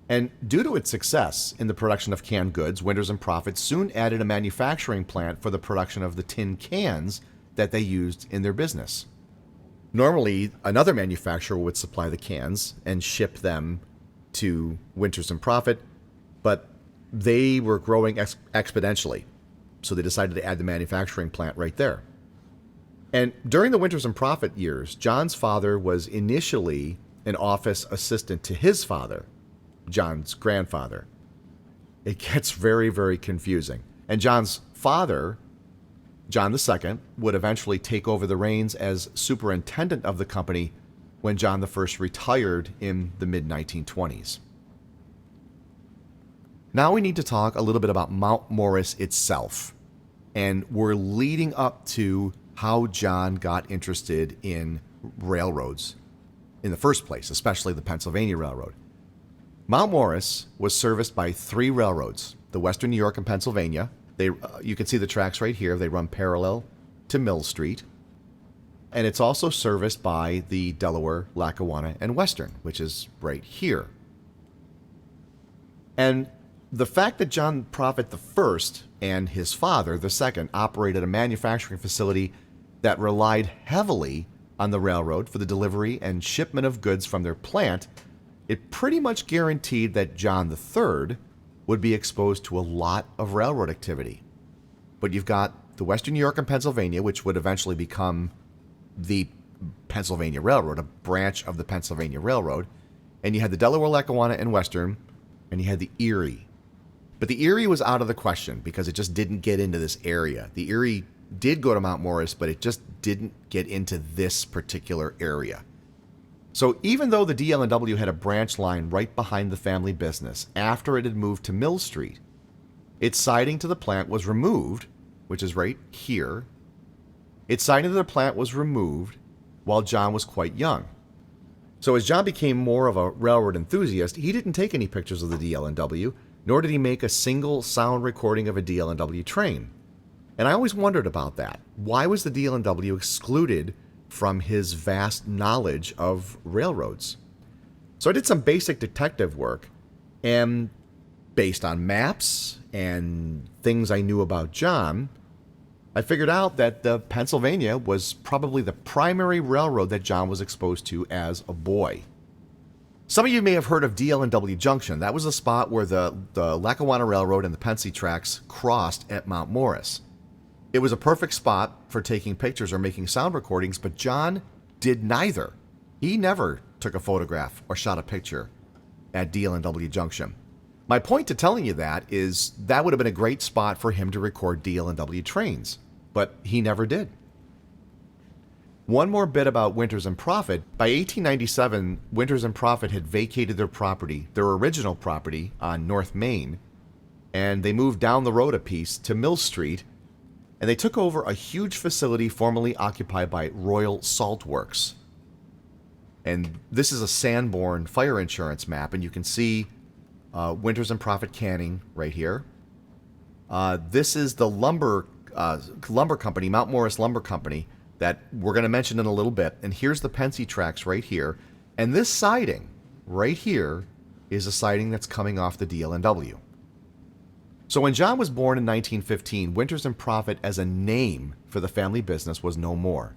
And due to its success in the production of canned goods, Winters and Prophet soon added a manufacturing plant for the production of the tin cans that they used in their business. Normally, another manufacturer would supply the cans and ship them to Winters and Prophet, but they were growing exponentially, so they decided to add the manufacturing plant right there. And during the Winters and Prophet years, John's father was initially an office assistant to his father, John's grandfather. It gets very, very confusing. And John's father, John II, would eventually take over the reins as superintendent of the company when John I retired in the mid-1920s. Now we need to talk a little bit about Mount Morris itself. And we're leading up to how John got interested in railroads in the first place, especially the Pennsylvania Railroad. Mount Morris was serviced by 3 railroads, the Western New York and Pennsylvania. You can see the tracks right here. They run parallel to Mill Street. And it's also serviced by the Delaware, Lackawanna, and Western, which is right here. And the fact that John Prophet I and his father, the second, operated a manufacturing facility that relied heavily on the railroad for the delivery and shipment of goods from their plant, it pretty much guaranteed that John III would be exposed to a lot of railroad activity. But you've got the Western New York and Pennsylvania, which would eventually become the Pennsylvania Railroad, a branch of the Pennsylvania Railroad, and you had the Delaware, Lackawanna, and Western, and you had the Erie. But the Erie was out of the question because it just didn't get into this area. The Erie did go to Mount Morris, but it just didn't get into this particular area. So even though the DL&W had a branch line right behind the family business after it had moved to Mill Street, its siding to the plant was removed, which is right here. Its siding to the plant was removed while John was quite young. So as John became more of a railroad enthusiast, he didn't take any pictures of the DL&W, nor did he make a single sound recording of a DL&W train. And I always wondered about that. Why was the DL&W excluded from his vast knowledge of railroads? So I did some basic detective work, and based on maps and things I knew about John, I figured out that the Pennsylvania was probably the primary railroad that John was exposed to as a boy. Some of you may have heard of DL&W Junction. That was the spot where the Lackawanna Railroad and the Pennsy tracks crossed at Mount Morris. It was a perfect spot for taking pictures or making sound recordings, but John did neither. He never took a photograph or shot a picture at DL&W Junction. My point to telling you that is that would have been a great spot for him to record DL&W trains, but he never did. One more bit about Winters and Profit. By 1897, Winters and Profit had vacated their property, their original property on North Main, and they moved down the road a piece to Mill Street, and they took over a huge facility formerly occupied by Royal Salt Works. And this is a Sanborn fire insurance map, and you can see Winters and Profit Canning right here. This is the lumber company, Mount Morris Lumber Company, that we're going to mention in a little bit. And here's the Pensy tracks right here. And this siding right here is a siding that's coming off the DL&W. So when John was born in 1915, Winters and Profit as a name for the family business was no more.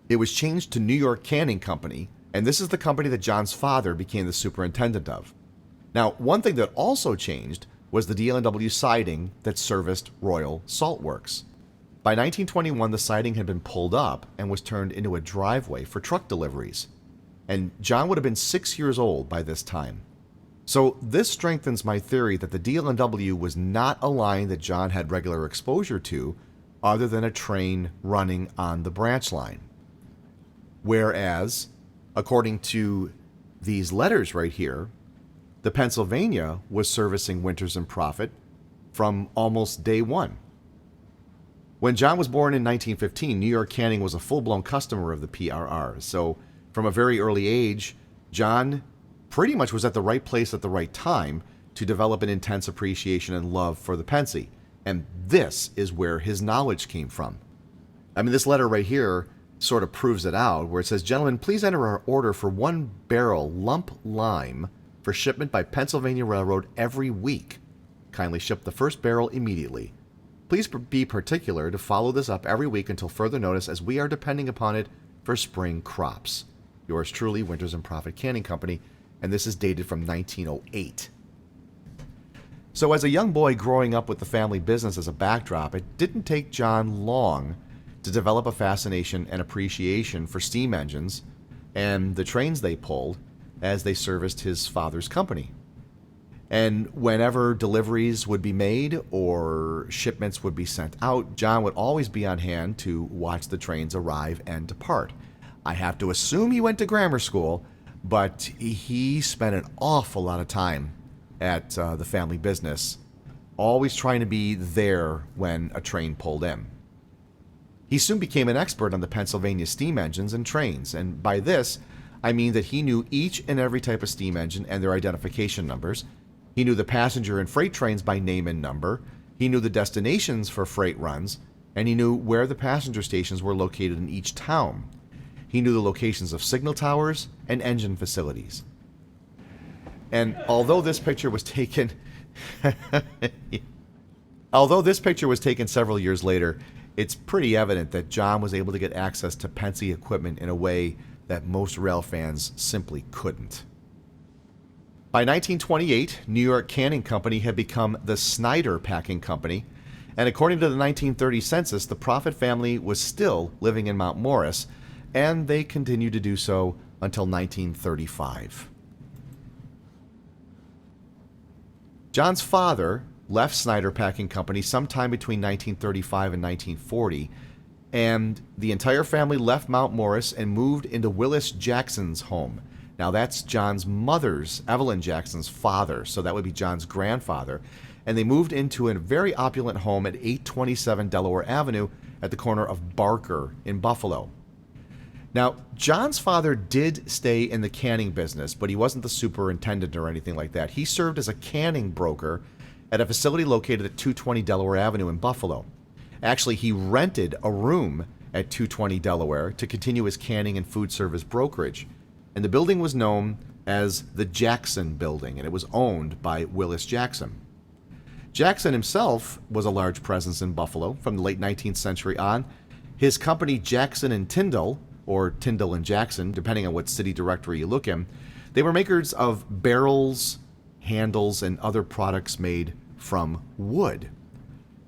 It was changed to New York Canning Company, and this is the company that John's father became the superintendent of. Now, one thing that also changed was the DL&W siding that serviced Royal Salt Works. By 1921, the siding had been pulled up and was turned into a driveway for truck deliveries. And John would have been 6 years old by this time. So this strengthens my theory that the DL&W was not a line that John had regular exposure to other than a train running on the branch line. Whereas, according to these letters right here, the Pennsylvania was servicing Winters and Profit from almost day one. When John was born in 1915, New York Canning was a full-blown customer of the PRR. So from a very early age, John pretty much was at the right place at the right time to develop an intense appreciation and love for the Pensy. And this is where his knowledge came from. I mean, this letter right here sort of proves it out, where it says, "Gentlemen, please enter our order for 1 barrel lump lime for shipment by Pennsylvania Railroad every week. Kindly ship the first barrel immediately. Please be particular to follow this up every week until further notice, as we are depending upon it for spring crops. Yours truly, Winters and Profit Canning Company," and this is dated from 1908. So as a young boy growing up with the family business as a backdrop, it didn't take John long to develop a fascination and appreciation for steam engines and the trains they pulled as they serviced his father's company. And whenever deliveries would be made or shipments would be sent out, John would always be on hand to watch the trains arrive and depart. I have to assume he went to grammar school, but he spent an awful lot of time at the family business, always trying to be there when a train pulled in. He soon became an expert on the Pennsylvania steam engines and trains, and by this, I mean that he knew each and every type of steam engine and their identification numbers. He knew the passenger and freight trains by name and number. He knew the destinations for freight runs, and he knew where the passenger stations were located in each town. He knew the locations of signal towers and engine facilities. And although this picture was taken several years later, it's pretty evident that John was able to get access to Pensy equipment in a way that most rail fans simply couldn't. By 1928, New York Canning Company had become the Snyder Packing Company, and according to the 1930 census, the Profit family was still living in Mount Morris, and they continued to do so until 1935. John's father left Snyder Packing Company sometime between 1935 and 1940, and the entire family left Mount Morris and moved into Willis Jackson's home. Now that's John's mother's, Evelyn Jackson's father, so that would be John's grandfather. And they moved into a very opulent home at 827 Delaware Avenue at the corner of Barker in Buffalo. Now, John's father did stay in the canning business, but he wasn't the superintendent or anything like that. He served as a canning broker at a facility located at 220 Delaware Avenue in Buffalo. Actually, he rented a room at 220 Delaware to continue his canning and food service brokerage. And the building was known as the Jackson Building, and it was owned by Willis Jackson. Jackson himself was a large presence in Buffalo from the late 19th century on. His company, Jackson and Tyndall, or Tyndall and Jackson, depending on what city directory you look in, they were makers of barrels, handles, and other products made from wood.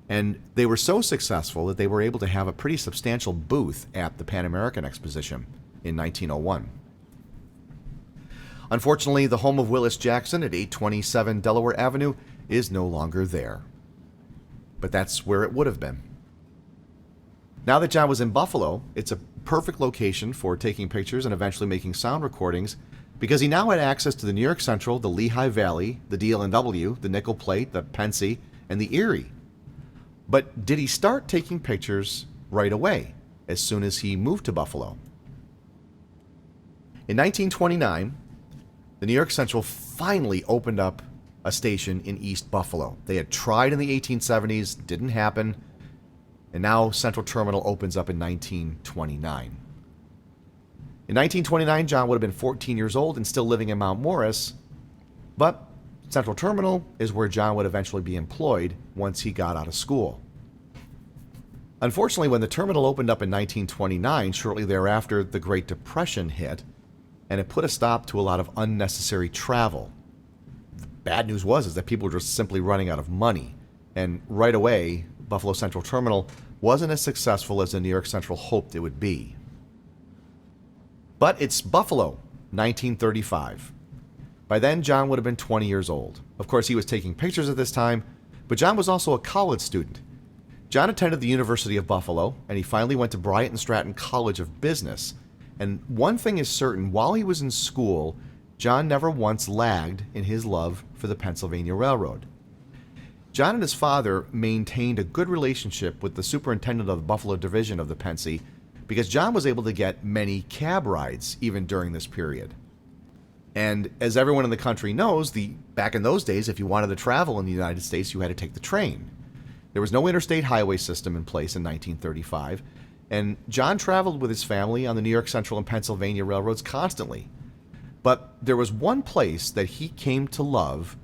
And they were so successful that they were able to have a pretty substantial booth at the Pan American Exposition in 1901. Unfortunately, the home of Willis Jackson at 827 Delaware Avenue is no longer there. But that's where it would have been. Now that John was in Buffalo, it's a perfect location for taking pictures and eventually making sound recordings because he now had access to the New York Central, the Lehigh Valley, the DL&W, the Nickel Plate, the Pennsy, and the Erie. But did he start taking pictures right away, as soon as he moved to Buffalo? In 1929, the New York Central finally opened up a station in East Buffalo. They had tried in the 1870s, didn't happen, and now Central Terminal opens up in 1929. In 1929, John would have been 14 years old and still living in Mount Morris, but Central Terminal is where John would eventually be employed once he got out of school. Unfortunately, when the terminal opened up in 1929, shortly thereafter, the Great Depression hit, and it put a stop to a lot of unnecessary travel. The bad news was that people were just simply running out of money, and right away, Buffalo Central Terminal wasn't as successful as the New York Central hoped it would be. But it's Buffalo, 1935. By then, John would have been 20 years old. Of course, he was taking pictures at this time, but John was also a college student. John attended the University of Buffalo, and he finally went to Bryant and Stratton College of Business. And one thing is certain, while he was in school, John never once lagged in his love for the Pennsylvania Railroad. John and his father maintained a good relationship with the superintendent of the Buffalo Division of the Pennsy because John was able to get many cab rides even during this period. And as everyone in the country knows, back in those days, if you wanted to travel in the United States, you had to take the train. There was no interstate highway system in place in 1935, and John traveled with his family on the New York Central and Pennsylvania railroads constantly. But there was one place that he came to love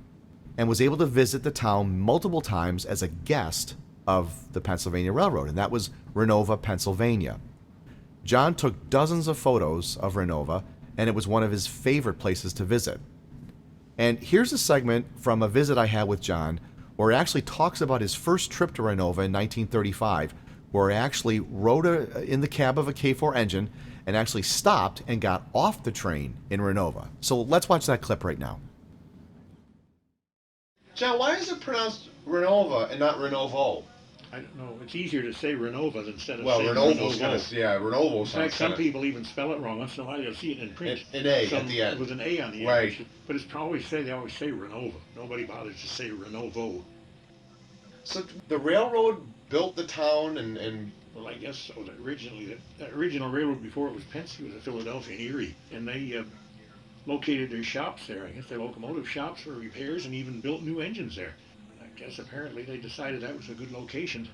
and was able to visit the town multiple times as a guest of the Pennsylvania Railroad, and that was Renovo, Pennsylvania. John took dozens of photos of Renovo, and it was one of his favorite places to visit. And here's a segment from a visit I had with John where he actually talks about his first trip to Renovo in 1935, where he actually rode in the cab of a K4 engine and actually stopped and got off the train in Renovo. So let's watch that clip right now. John, why is it pronounced Renova and not Renovo? I don't know. It's easier to say Renova than Well, saying Renovo's Renovo. kind of, yeah, Renovo In sounds fact, some kinda- people even spell it wrong. Once in a while, you'll see it in print. An A at the end. With an A on the end. Right. But they always say Renova. Nobody bothers to say Renovo. So the railroad built the town and Well, I guess so. Originally, the original railroad before it was Pennsy was in Philadelphia and Erie, and they located their shops there. I guess their locomotive shops for repairs and even built new engines there. I guess apparently they decided that was a good location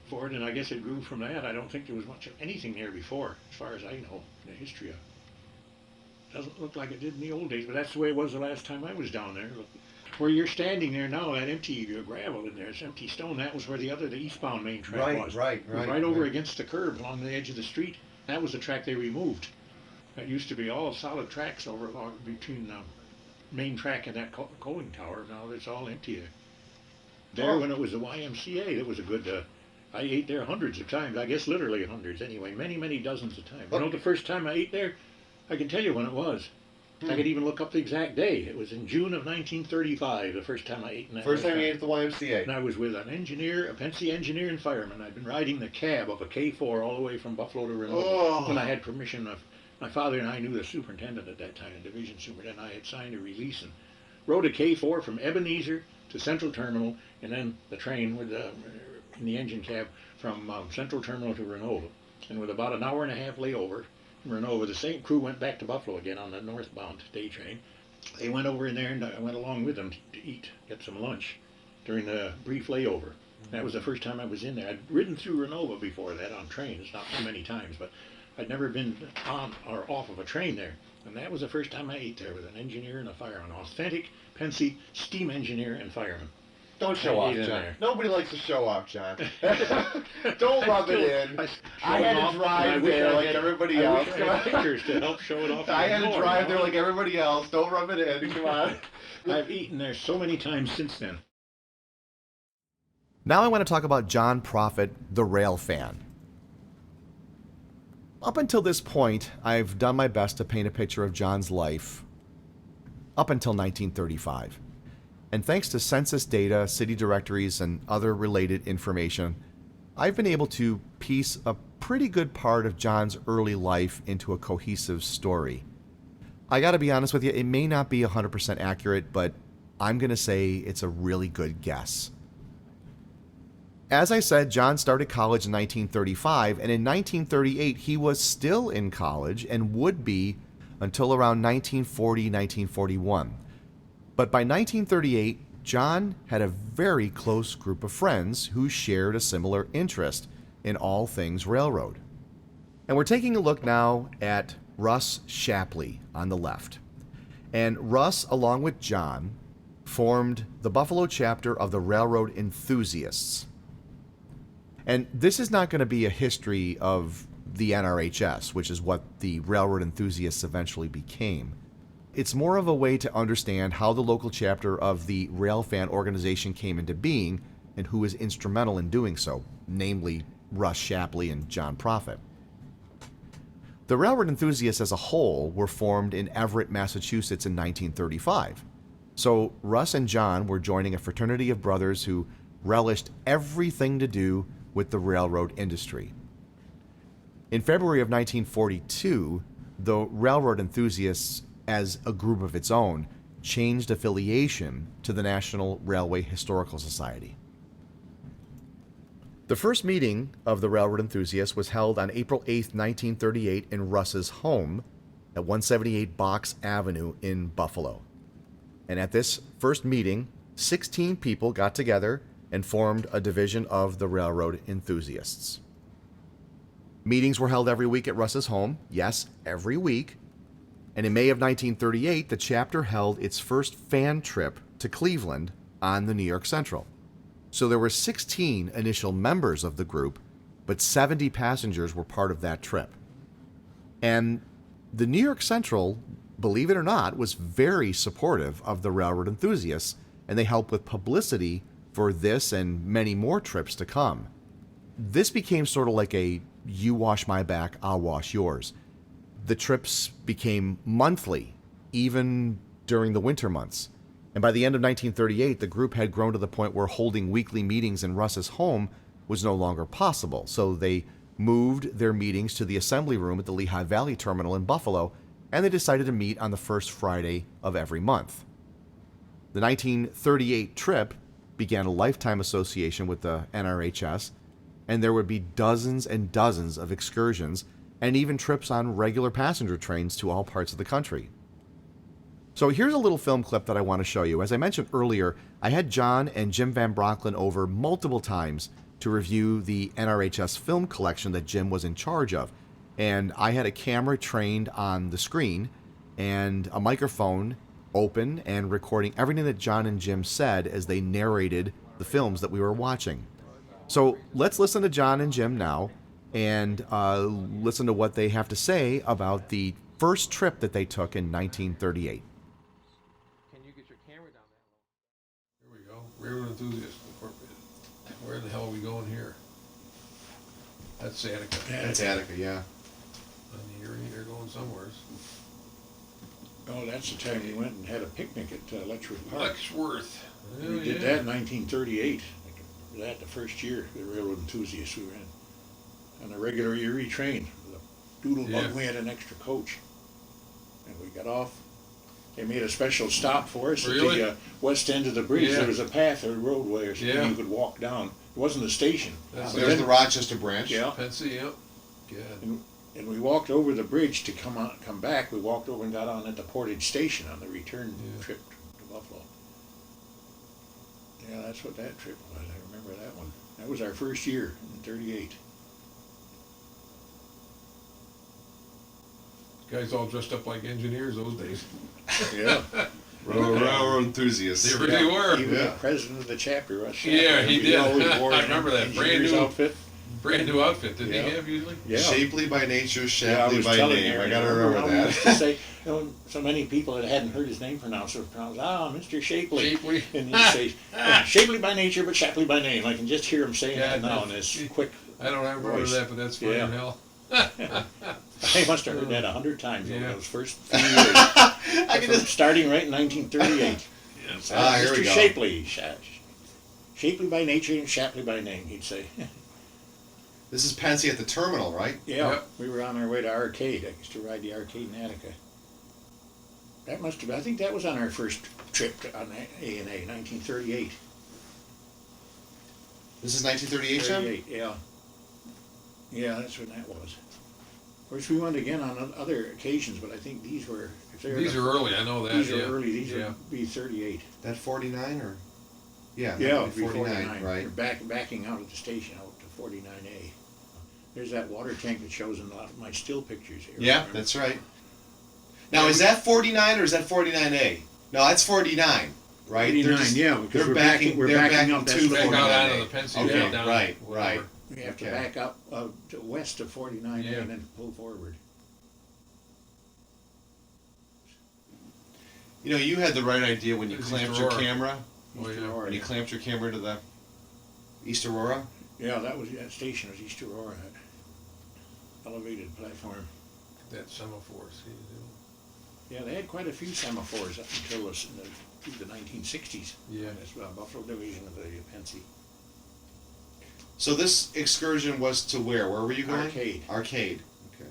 for it, and I guess it grew from that. I don't think there was much of anything there before, as far as I know, in the history of it. Doesn't look like it did in the old days, but that's the way it was the last time I was down there. Look, where you're standing there now, that empty gravel in there, it's empty stone, that was where the eastbound main track was. It was right over against the curb along the edge of the street. That was the track they removed. That used to be all solid tracks over between the main track and that coaling tower. Now it's all empty there. There, when it was the YMCA, it was a good... I ate there hundreds of times. I guess literally hundreds anyway. Many, many dozens of times. You know, the first time I ate there, I can tell you when it was. I could even look up the exact day. It was in June of 1935, the first time I ate in that first time you ate restaurant. at the YMCA. And I was with an engineer, a Pennsy engineer and fireman. I'd been riding the cab of a K4 all the way from Buffalo to Renovo when I had permission of... My father and I knew the superintendent at that time, the division superintendent. I had signed a release and rode a K4 from Ebenezer to Central Terminal, and then the train with in the engine cab from Central Terminal to Renovo. And with about an hour and a half layover in Renovo, the same crew went back to Buffalo again on the northbound day train. They went over in there, and I went along with them to eat, get some lunch during the brief layover. That was the first time I was in there. I'd ridden through Renovo before that on trains, not too many times, but I'd never been on or off of a train there. And that was the first time I ate there with an engineer and a fireman. Authentic Pennsy steam engineer and fireman. Don't show off, ate in John. there. Nobody likes to show off, John. Don't rub it in. I showed had off, to and I drive wish there I like had- everybody I else. wish I had pictures to help show it off. I had even to more, drive you there know? like everybody else. Don't rub it in. Come on. I've eaten there so many times since then. Now I want to talk about John Prophet, the Railfan. Up until this point, I've done my best to paint a picture of John's life up until 1935. And thanks to census data, city directories, and other related information, I've been able to piece a pretty good part of John's early life into a cohesive story. I gotta be honest with you, it may not be 100% accurate, but I'm gonna say it's a really good guess. As I said, John started college in 1935, and in 1938 he was still in college and would be until around 1940-1941. But by 1938, John had a very close group of friends who shared a similar interest in all things railroad. And we're taking a look now at Russ Shapley on the left. And Russ, along with John, formed the Buffalo chapter of the Railroad Enthusiasts. And this is not going to be a history of the NRHS, which is what the Railroad Enthusiasts eventually became. It's more of a way to understand how the local chapter of the Railfan organization came into being and who was instrumental in doing so, namely Russ Shapley and John Prophet. The Railroad Enthusiasts as a whole were formed in Everett, Massachusetts in 1935. So Russ and John were joining a fraternity of brothers who relished everything to do with the railroad industry. In February of 1942, the Railroad Enthusiasts, as a group of its own, changed affiliation to the National Railway Historical Society. The first meeting of the Railroad Enthusiasts was held on April 8, 1938 in Russ's home at 178 Box Avenue in Buffalo. And at this first meeting, 16 people got together and formed a division of the Railroad Enthusiasts. Meetings were held every week at Russ's home, yes, every week. And in May of 1938, the chapter held its first fan trip to Cleveland on the New York Central. So there were 16 initial members of the group, but 70 passengers were part of that trip. And the New York Central, believe it or not, was very supportive of the Railroad Enthusiasts, and they helped with publicity for this and many more trips to come. This became sort of like a you wash my back, I'll wash yours. The trips became monthly, even during the winter months. And by the end of 1938, the group had grown to the point where holding weekly meetings in Russ's home was no longer possible. So they moved their meetings to the assembly room at the Lehigh Valley Terminal in Buffalo, and they decided to meet on the first Friday of every month. The 1938 trip began a lifetime association with the NRHS, and there would be dozens and dozens of excursions and even trips on regular passenger trains to all parts of the country. So here's a little film clip that I want to show you. As I mentioned earlier, I had John and Jim Van Brocklin over multiple times to review the NRHS film collection that Jim was in charge of. And I had a camera trained on the screen and a microphone open and recording everything that John and Jim said as they narrated the films that we were watching. So let's listen to John and Jim now and listen to what they have to say about the first trip that they took in 1938. Here we go. Railroad Enthusiast Incorporated. Where the hell are we going here? That's Attica. That's Attica, yeah. On the Erie, they're going somewhere. Oh, that's the time we went and had a picnic at Letchworth Park. Letchworth. Oh, We did yeah. that in 1938. That the first year, the Railroad Enthusiasts we were in. On a regular Erie train. With a doodle bug, Yeah. we had an extra coach. And we got off. They made a special stop for us Really? at the west end of the bridge. Yeah. There was a path or roadway or something Yeah. you could walk down. It wasn't a station. That's But There's then- the Rochester branch. Yeah. Pensy, yep. Good. And we walked over the bridge to come back. We walked over and got on at the Portage Station on the return Yeah. trip to Buffalo. Yeah, that's what that trip was. I remember that one. That was our first year in '38. Guys all dressed up like engineers those days. Yeah. Railroad enthusiasts. They really were. Even Yeah. the president of the chapter, Russ. Yeah, he did. always wore I an remember that. Brand engineer's new- outfit. Brand new outfit, did Yeah. he have usually? Yeah. Shapely by nature, Yeah, I Shapley was by telling name. Aaron, I gotta remember remember how we that. used to say, so many people that hadn't heard his name pronounced would pronounce, Mr. Shapley. Shapley. And he'd say, Shapley by nature, but Shapley by name. I can just hear him saying Yeah, that now in that's- this quick. I don't remember Voice. that, but that's funny Yeah. as hell. I must have heard that 100 times over Yeah. those first few years. Starting right in 1938. Here we Mr. go. Shapley. Shapley by nature and Shapley by name, he'd say. This is Pensy at the terminal, right? Yeah, Yep. we were on our way to Arcade. I used to ride the Arcade in Attica. That must have been, I think that was on our first trip on A&A, 1938. This is 1938, John? 38, yeah. Yeah, that's when that was. Of course, we went again on other occasions, but I think these were... if they were These the- are early, I know that. These yeah. are early, these Yeah. would be 38. That 49 or? Yeah, Yeah, that it'd would be be 49, right? We're backing out of the station, out to 49A. There's that water tank that shows in a lot of my still pictures here. Yeah, remember? that's right. Now, is that 49 or is that 49A? No, that's 49, right? 49, just- yeah, because they're we're backing, we're they're backing backing up, to that's the Back 49A. out onto the Pensy, Okay, down, right, whatever. right. We have to Okay. back up to west of 49A Yeah. and then pull forward. You know, you had the right idea when you This is clamped East your Aurora. camera. Oh, East yeah. Aurora, When you yeah. clamped your camera to the East Aurora. Yeah, that station was East Aurora, that elevated platform. That semaphore, see, Yeah, they had quite a few semaphores up until the 1960s. Yeah. That's Buffalo Division of the Pensy. So this excursion was to where? Where were you going? Arcade. Arcade. Okay.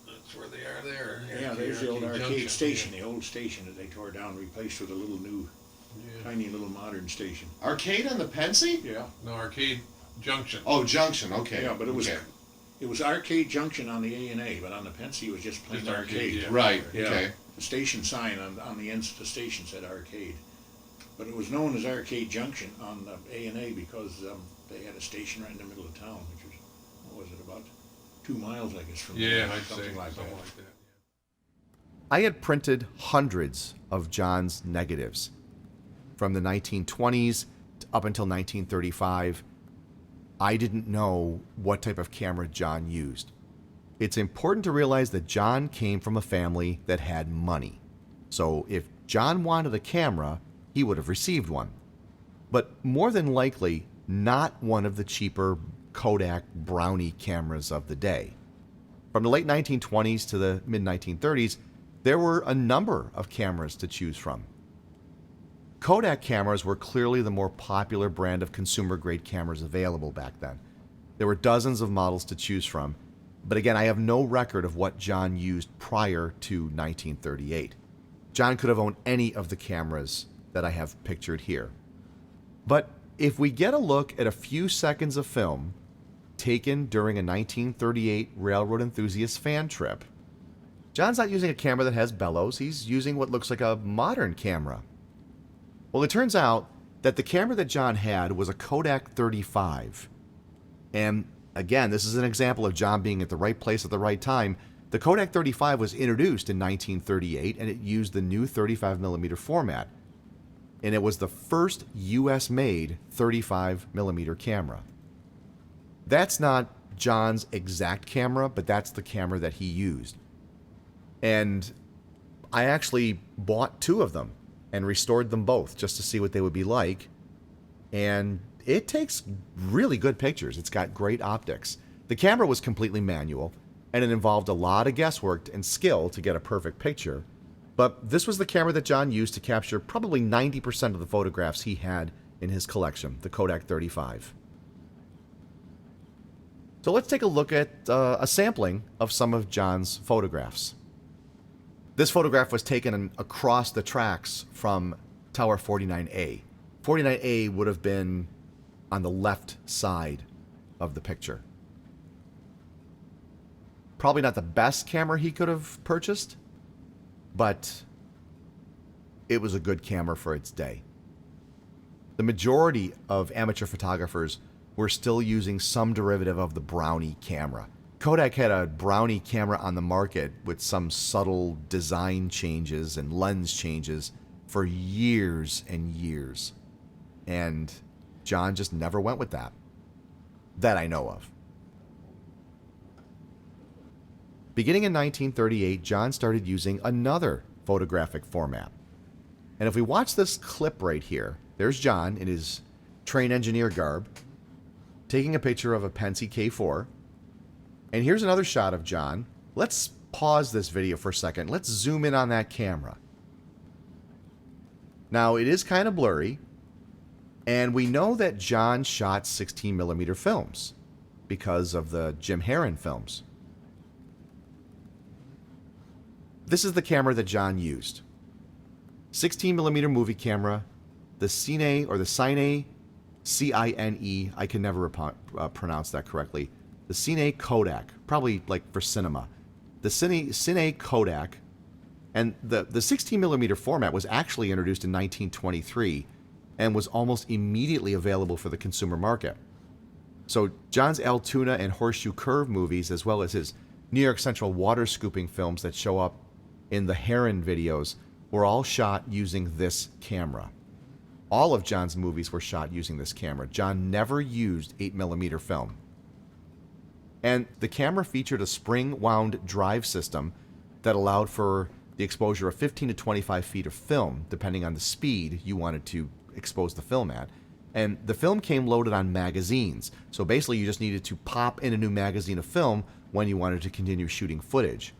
that's where they are there. Yeah, there's the old arcade Junction, station, the old station that they tore down, replaced with a little new, Yeah. tiny little modern station. Arcade on the Pensy? Yeah. No, Arcade Junction. Oh, Junction. Okay. Yeah, but it was Okay. it was Arcade Junction on the A&A, but on the Pensy it was just plain Just arcade, arcade. yeah. Right. Yeah. Okay. The station sign on the ends of the station said arcade, but it was known as Arcade Junction on the A&A because they had a station right in the middle of town, which was, what was it, about 2 miles, I guess, from Yeah, there, I'd say something like something that. like that. I had printed hundreds of John's negatives from the 1920s up until 1935. I didn't know what type of camera John used. It's important to realize that John came from a family that had money. So if John wanted a camera, he would have received one. But more than likely, not one of the cheaper Kodak Brownie cameras of the day. From the late 1920s to the mid-1930s, there were a number of cameras to choose from. Kodak cameras were clearly the more popular brand of consumer-grade cameras available back then. There were dozens of models to choose from, but again, I have no record of what John used prior to 1938. John could have owned any of the cameras that I have pictured here. But if we get a look at a few seconds of film taken during a 1938 Railroad Enthusiast fan trip, John's not using a camera that has bellows, he's using what looks like a modern camera. Well, it turns out that the camera that John had was a Kodak 35. And again, this is an example of John being at the right place at the right time. The Kodak 35 was introduced in 1938 and it used the new 35mm format. And it was the first US-made 35mm camera. That's not John's exact camera, but that's the camera that he used. And I actually bought 2 of them and restored them both just to see what they would be like. And it takes really good pictures. It's got great optics. The camera was completely manual, and it involved a lot of guesswork and skill to get a perfect picture. But this was the camera that John used to capture probably 90% of the photographs he had in his collection, the Kodak 35. So let's take a look at a sampling of some of John's photographs. This photograph was taken across the tracks from Tower 49A. 49A would have been on the left side of the picture. Probably not the best camera he could have purchased, but it was a good camera for its day. The majority of amateur photographers were still using some derivative of the Brownie camera. Kodak had a Brownie camera on the market with some subtle design changes and lens changes for years and years. And John just never went with that I know of. Beginning in 1938, John started using another photographic format. And if we watch this clip right here, there's John in his train engineer garb, taking a picture of a Pensy K4. And here's another shot of John. Let's pause this video for a second. Let's zoom in on that camera. Now, it is kind of blurry, and we know that John shot 16mm films. because of the Jim Herron films. This is the camera that John used. 16mm movie camera, the Cine or the Cine, C-I-N-E, I can never pronounce that correctly. The Cine Kodak, probably like for cinema. The Cine Kodak, and the 16mm format was actually introduced in 1923 and was almost immediately available for the consumer market. So John's Altoona and Horseshoe Curve movies, as well as his New York Central water scooping films that show up in the Herron videos, were all shot using this camera. All of John's movies were shot using this camera. John never used 8mm film. And the camera featured a spring-wound drive system that allowed for the exposure of 15 to 25 feet of film, depending on the speed you wanted to expose the film at. And the film came loaded on magazines. So basically you just needed to pop in a new magazine of film when you wanted to continue shooting footage.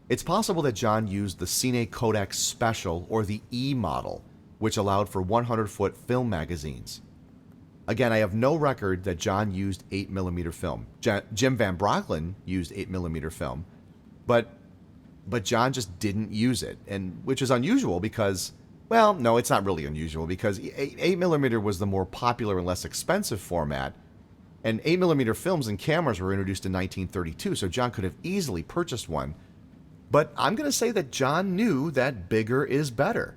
It's possible that John used the Cine Kodak Special or the E model, which allowed for 100-foot film magazines. Again, I have no record that John used 8mm film. Jim Van Brocklin used 8mm film, but John just didn't use it, and which is unusual because, well, no, it's not really unusual because 8mm was the more popular and less expensive format, and 8mm films and cameras were introduced in 1932, so John could have easily purchased one. But I'm going to say that John knew that bigger is better.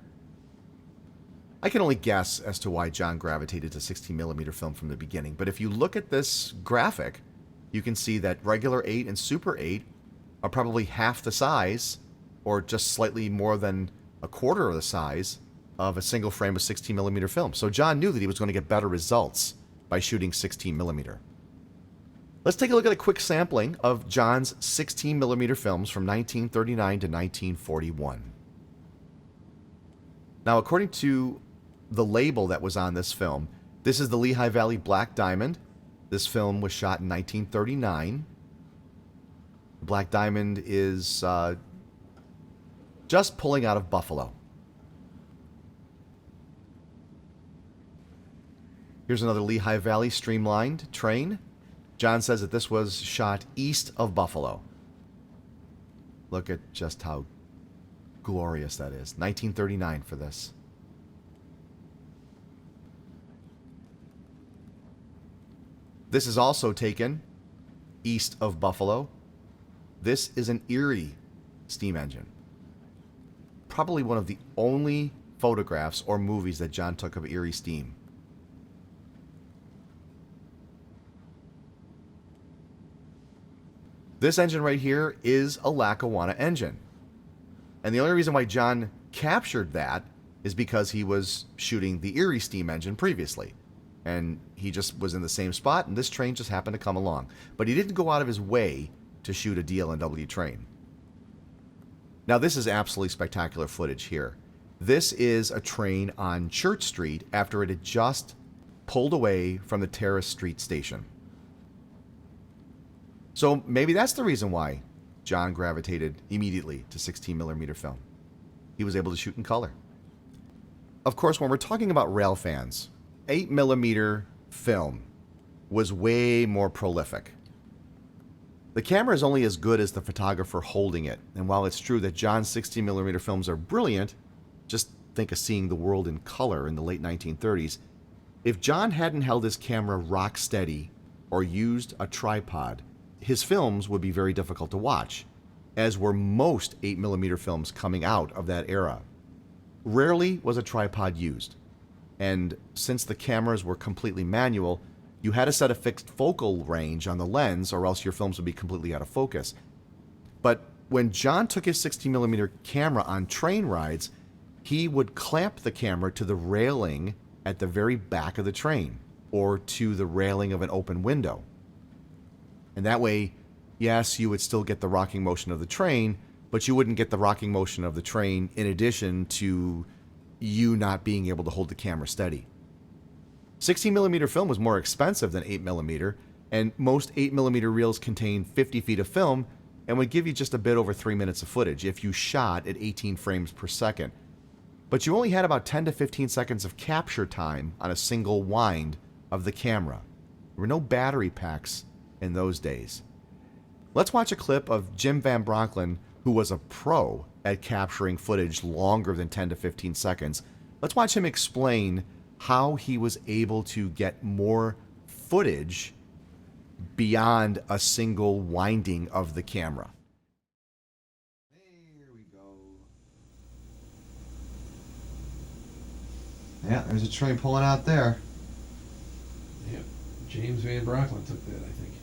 I can only guess as to why John gravitated to 16mm film from the beginning, but if you look at this graphic, you can see that regular 8 and Super 8 are probably half the size, or just slightly more than a quarter of the size, of a single frame of 16mm film. So John knew that he was going to get better results by shooting 16mm. Let's take a look at a quick sampling of John's 16mm films from 1939 to 1941. Now, according to the label that was on this film, this is the Lehigh Valley Black Diamond. This film was shot in 1939. Black Diamond is just pulling out of Buffalo. Here's another Lehigh Valley streamlined train. John says that this was shot east of Buffalo. Look at just how glorious that is. 1939 for this. This is also taken east of Buffalo. This is an Erie steam engine. Probably one of the only photographs or movies that John took of Erie steam. This engine right here is a Lackawanna engine. And the only reason why John captured that is because he was shooting the Erie steam engine previously. And he just was in the same spot, and this train just happened to come along. But he didn't go out of his way to shoot a DL&W train. Now, this is absolutely spectacular footage here. This is a train on Church Street after it had just pulled away from the Terrace Street station. So maybe that's the reason why John gravitated immediately to 16mm film. He was able to shoot in color. Of course, when we're talking about Railfans, 8mm film was way more prolific. The camera is only as good as the photographer holding it, and while it's true that John's 16mm films are brilliant, just think of seeing the world in color in the late 1930s, if John hadn't held his camera rock steady or used a tripod, his films would be very difficult to watch, as were most 8mm films coming out of that era. Rarely was a tripod used, and since the cameras were completely manual, you had to set a fixed focal range on the lens or else your films would be completely out of focus. But when John took his 16mm camera on train rides, he would clamp the camera to the railing at the very back of the train or to the railing of an open window. And that way, yes, you would still get the rocking motion of the train, but you wouldn't get the rocking motion of the train in addition to you not being able to hold the camera steady. 16mm film was more expensive than 8mm, and most 8mm reels contained 50 feet of film and would give you just a bit over 3 minutes of footage if you shot at 18 frames per second. But you only had about 10 to 15 seconds of capture time on a single wind of the camera. There were no battery packs in those days. Let's watch a clip of Jim Van Brocklin, who was a pro at capturing footage longer than 10 to 15 seconds. Let's watch him explain how he was able to get more footage beyond a single winding of the camera. There we go. Yeah, there's a train pulling out there. Yeah, James Van Brocklin took that, I think.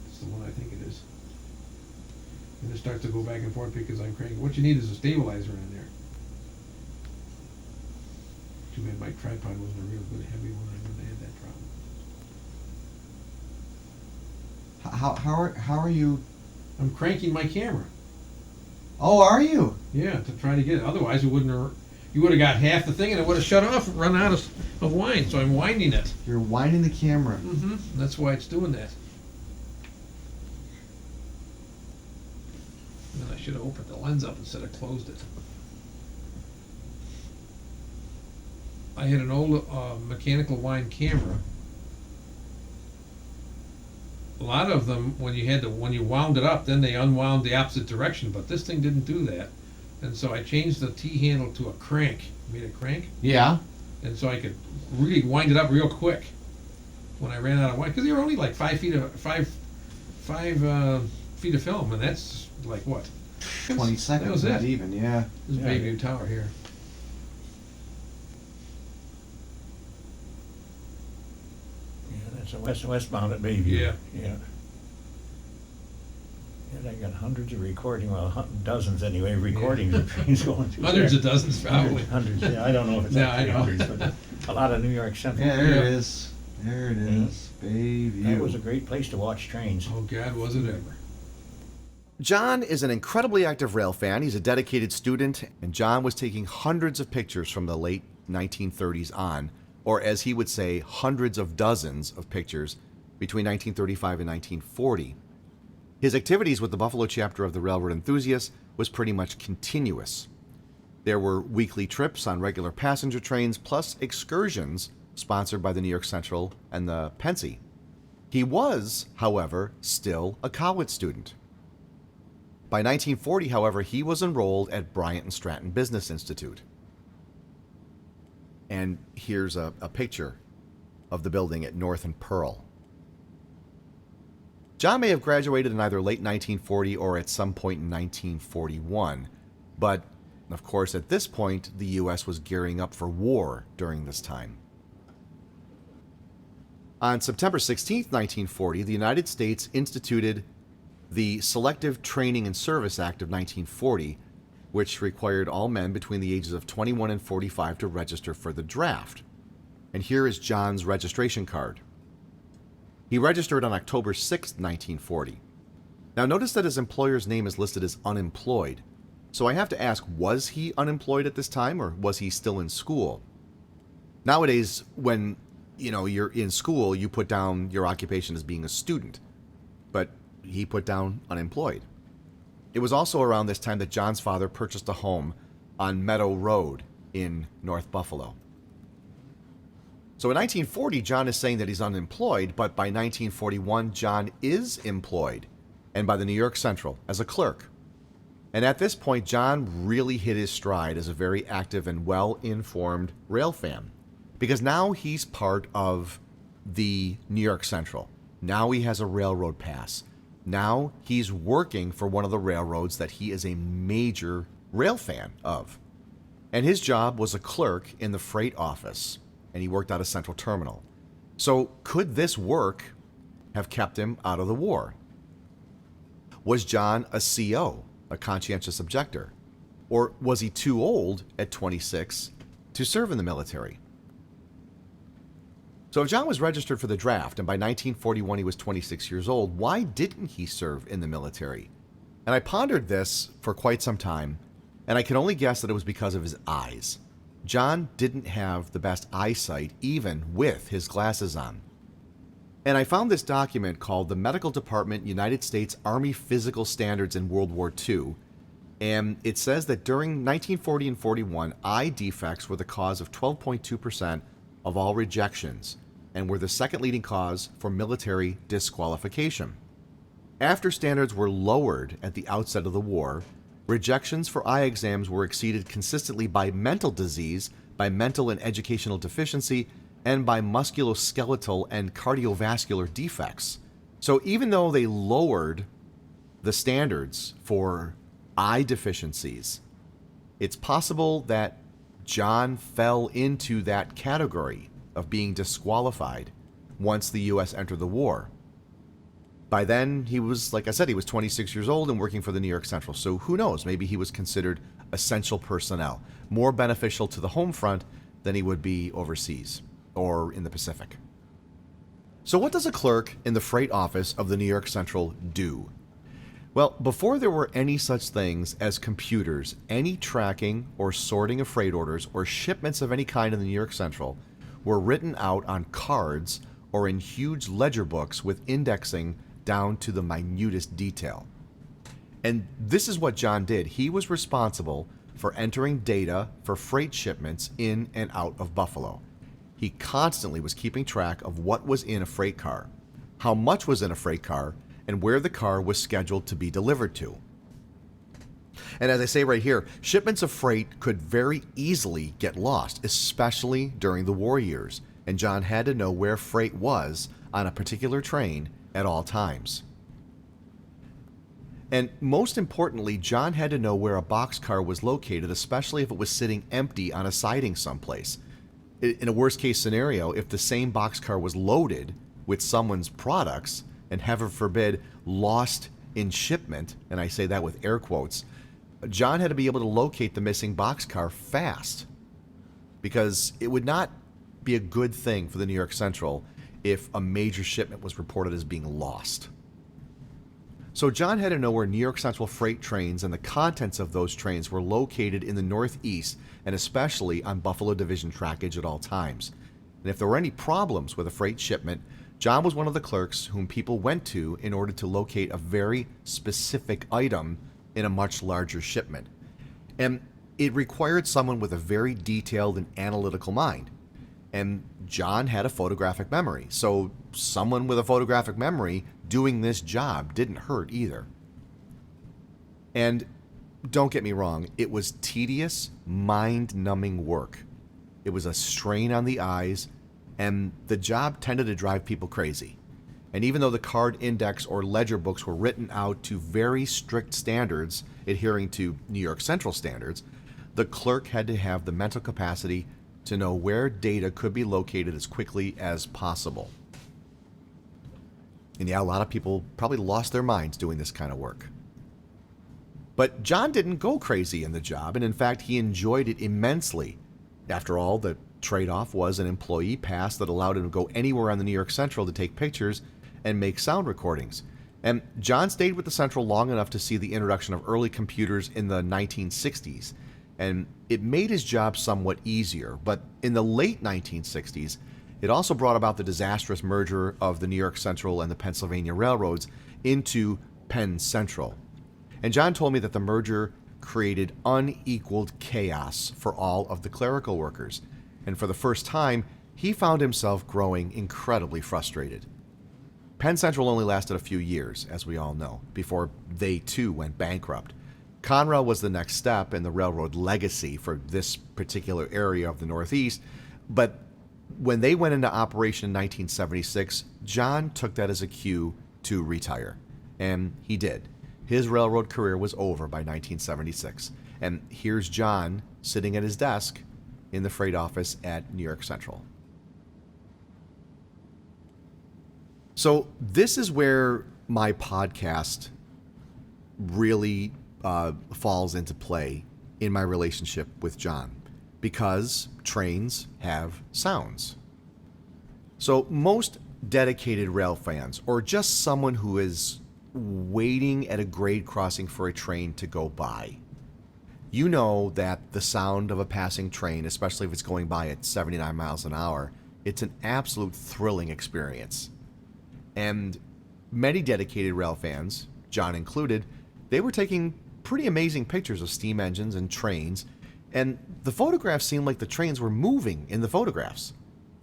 That's the one I think it is. And it starts to go back and forth because I'm cranking. What you need is a stabilizer in there. Too bad my tripod wasn't a real good heavy one. I wouldn't have had that problem. How are you? I'm cranking my camera. Oh, are you? Yeah, to try to get it. Otherwise, it wouldn't have. You would have got half the thing, and it would have shut off and run out of wine. So I'm winding it. You're winding the camera. Mm-hmm. That's why it's doing that. And then I should have opened the lens up instead of closed it. I had an old mechanical wind camera. A lot of them, when you wound it up, then they unwound the opposite direction. But this thing didn't do that, and so I changed the T handle to a crank. Made a crank, Yeah. and so I could really wind it up real quick. When I ran out of wine, because they were only like 5 feet of feet of film, and that's like what? 20 seconds. That was not it. even. Yeah. This is Bayview Tower here. Yeah, that's a westbound at Bayview. Yeah. Yeah. And I got hundreds of recording, well, dozens anyway, recordings of trains going through Hundreds there. of dozens, probably. Hundreds, yeah, I don't know if it's Yeah, actually I know. hundreds, but a lot of New York Central. Yeah, there Yeah. it is. There it is. Bayview. That was a great place to watch trains. Oh God, was it ever? John is an incredibly active rail fan. He's a dedicated student, and John was taking hundreds of pictures from the late 1930s on, or as he would say, hundreds of dozens of pictures between 1935 and 1940. His activities with the Buffalo chapter of the Railroad Enthusiasts was pretty much continuous. There were weekly trips on regular passenger trains, plus excursions sponsored by the New York Central and the Pennsy. He was, however, still a college student. By 1940, however, he was enrolled at Bryant and Stratton Business Institute. And here's a picture of the building at North and Pearl. John may have graduated in either late 1940 or at some point in 1941, but of course at this point the U.S. was gearing up for war during this time. On September 16, 1940, the United States instituted the Selective Training and Service Act of 1940, which required all men between the ages of 21 and 45 to register for the draft. And here is John's registration card. He registered on October 6, 1940. Now notice that his employer's name is listed as unemployed. So I have to ask, was he unemployed at this time or was he still in school? Nowadays, when you're in school, you put down your occupation as being a student. But he put down unemployed. It was also around this time that John's father purchased a home on Meadow Road in North Buffalo. So in 1940, John is saying that he's unemployed, but by 1941, John is employed, and by the New York Central as a clerk. And at this point, John really hit his stride as a very active and well-informed rail fan, because now he's part of the New York Central. Now he has a railroad pass. Now he's working for one of the railroads that he is a major rail fan of. And his job was a clerk in the freight office, and he worked out of Central Terminal. So could this work have kept him out of the war? Was John a CO, a conscientious objector? Or was he too old at 26 to serve in the military? So if John was registered for the draft, and by 1941 he was 26 years old, why didn't he serve in the military? And I pondered this for quite some time, and I can only guess that it was because of his eyes. John didn't have the best eyesight, even with his glasses on. And I found this document called the Medical Department United States Army Physical Standards in World War II, and it says that during 1940 and 41, eye defects were the cause of 12.2% of all rejections, and were the second leading cause for military disqualification. After standards were lowered at the outset of the war, rejections for eye exams were exceeded consistently by mental disease, by mental and educational deficiency, and by musculoskeletal and cardiovascular defects. So even though they lowered the standards for eye deficiencies, it's possible that John fell into that category of being disqualified once the U.S. entered the war. By then, he was, like I said, he was 26 years old and working for the New York Central. So who knows? Maybe he was considered essential personnel, more beneficial to the home front than he would be overseas or in the Pacific. So what does a clerk in the freight office of the New York Central do? Well, before there were any such things as computers, any tracking or sorting of freight orders or shipments of any kind in the New York Central were written out on cards or in huge ledger books with indexing down to the minutest detail. And this is what John did. He was responsible for entering data for freight shipments in and out of Buffalo. He constantly was keeping track of what was in a freight car, how much was in a freight car, and where the car was scheduled to be delivered to. And as I say right here, shipments of freight could very easily get lost, especially during the war years, and John had to know where freight was on a particular train at all times. And most importantly, John had to know where a boxcar was located, especially if it was sitting empty on a siding someplace. In a worst-case scenario, if the same boxcar was loaded with someone's products, and heaven forbid, lost in shipment, and I say that with air quotes, John had to be able to locate the missing boxcar fast, because it would not be a good thing for the New York Central if a major shipment was reported as being lost. So John had to know where New York Central freight trains and the contents of those trains were located in the Northeast, and especially on Buffalo Division trackage at all times. And if there were any problems with a freight shipment, John was one of the clerks whom people went to in order to locate a very specific item in a much larger shipment. And it required someone with a very detailed and analytical mind. And John had a photographic memory, so someone with a photographic memory doing this job didn't hurt either. And don't get me wrong, it was tedious, mind-numbing work. It was a strain on the eyes, and the job tended to drive people crazy. And even though the card index or ledger books were written out to very strict standards, adhering to New York Central standards, the clerk had to have the mental capacity to know where data could be located as quickly as possible. And yeah, a lot of people probably lost their minds doing this kind of work. But John didn't go crazy in the job, and in fact, he enjoyed it immensely. After all, the trade-off was an employee pass that allowed him to go anywhere on the New York Central to take pictures and make sound recordings. And John stayed with the Central long enough to see the introduction of early computers in the 1960s. And it made his job somewhat easier. But in the late 1960s, it also brought about the disastrous merger of the New York Central and the Pennsylvania Railroads into Penn Central. And John told me that the merger created unequaled chaos for all of the clerical workers. And for the first time, he found himself growing incredibly frustrated. Penn Central only lasted a few years, as we all know, before they too went bankrupt. Conrail was the next step in the railroad legacy for this particular area of the Northeast, but when they went into operation in 1976, John took that as a cue to retire, and he did. His railroad career was over by 1976, and here's John sitting at his desk in the freight office at New York Central. So this is where my podcast really falls into play in my relationship with John, because trains have sounds. So most dedicated rail fans, or just someone who is waiting at a grade crossing for a train to go by, you know that the sound of a passing train, especially if it's going by at 79 miles an hour, it's an absolute thrilling experience. And many dedicated rail fans, John included, they were taking pretty amazing pictures of steam engines and trains, and the photographs seemed like the trains were moving in the photographs.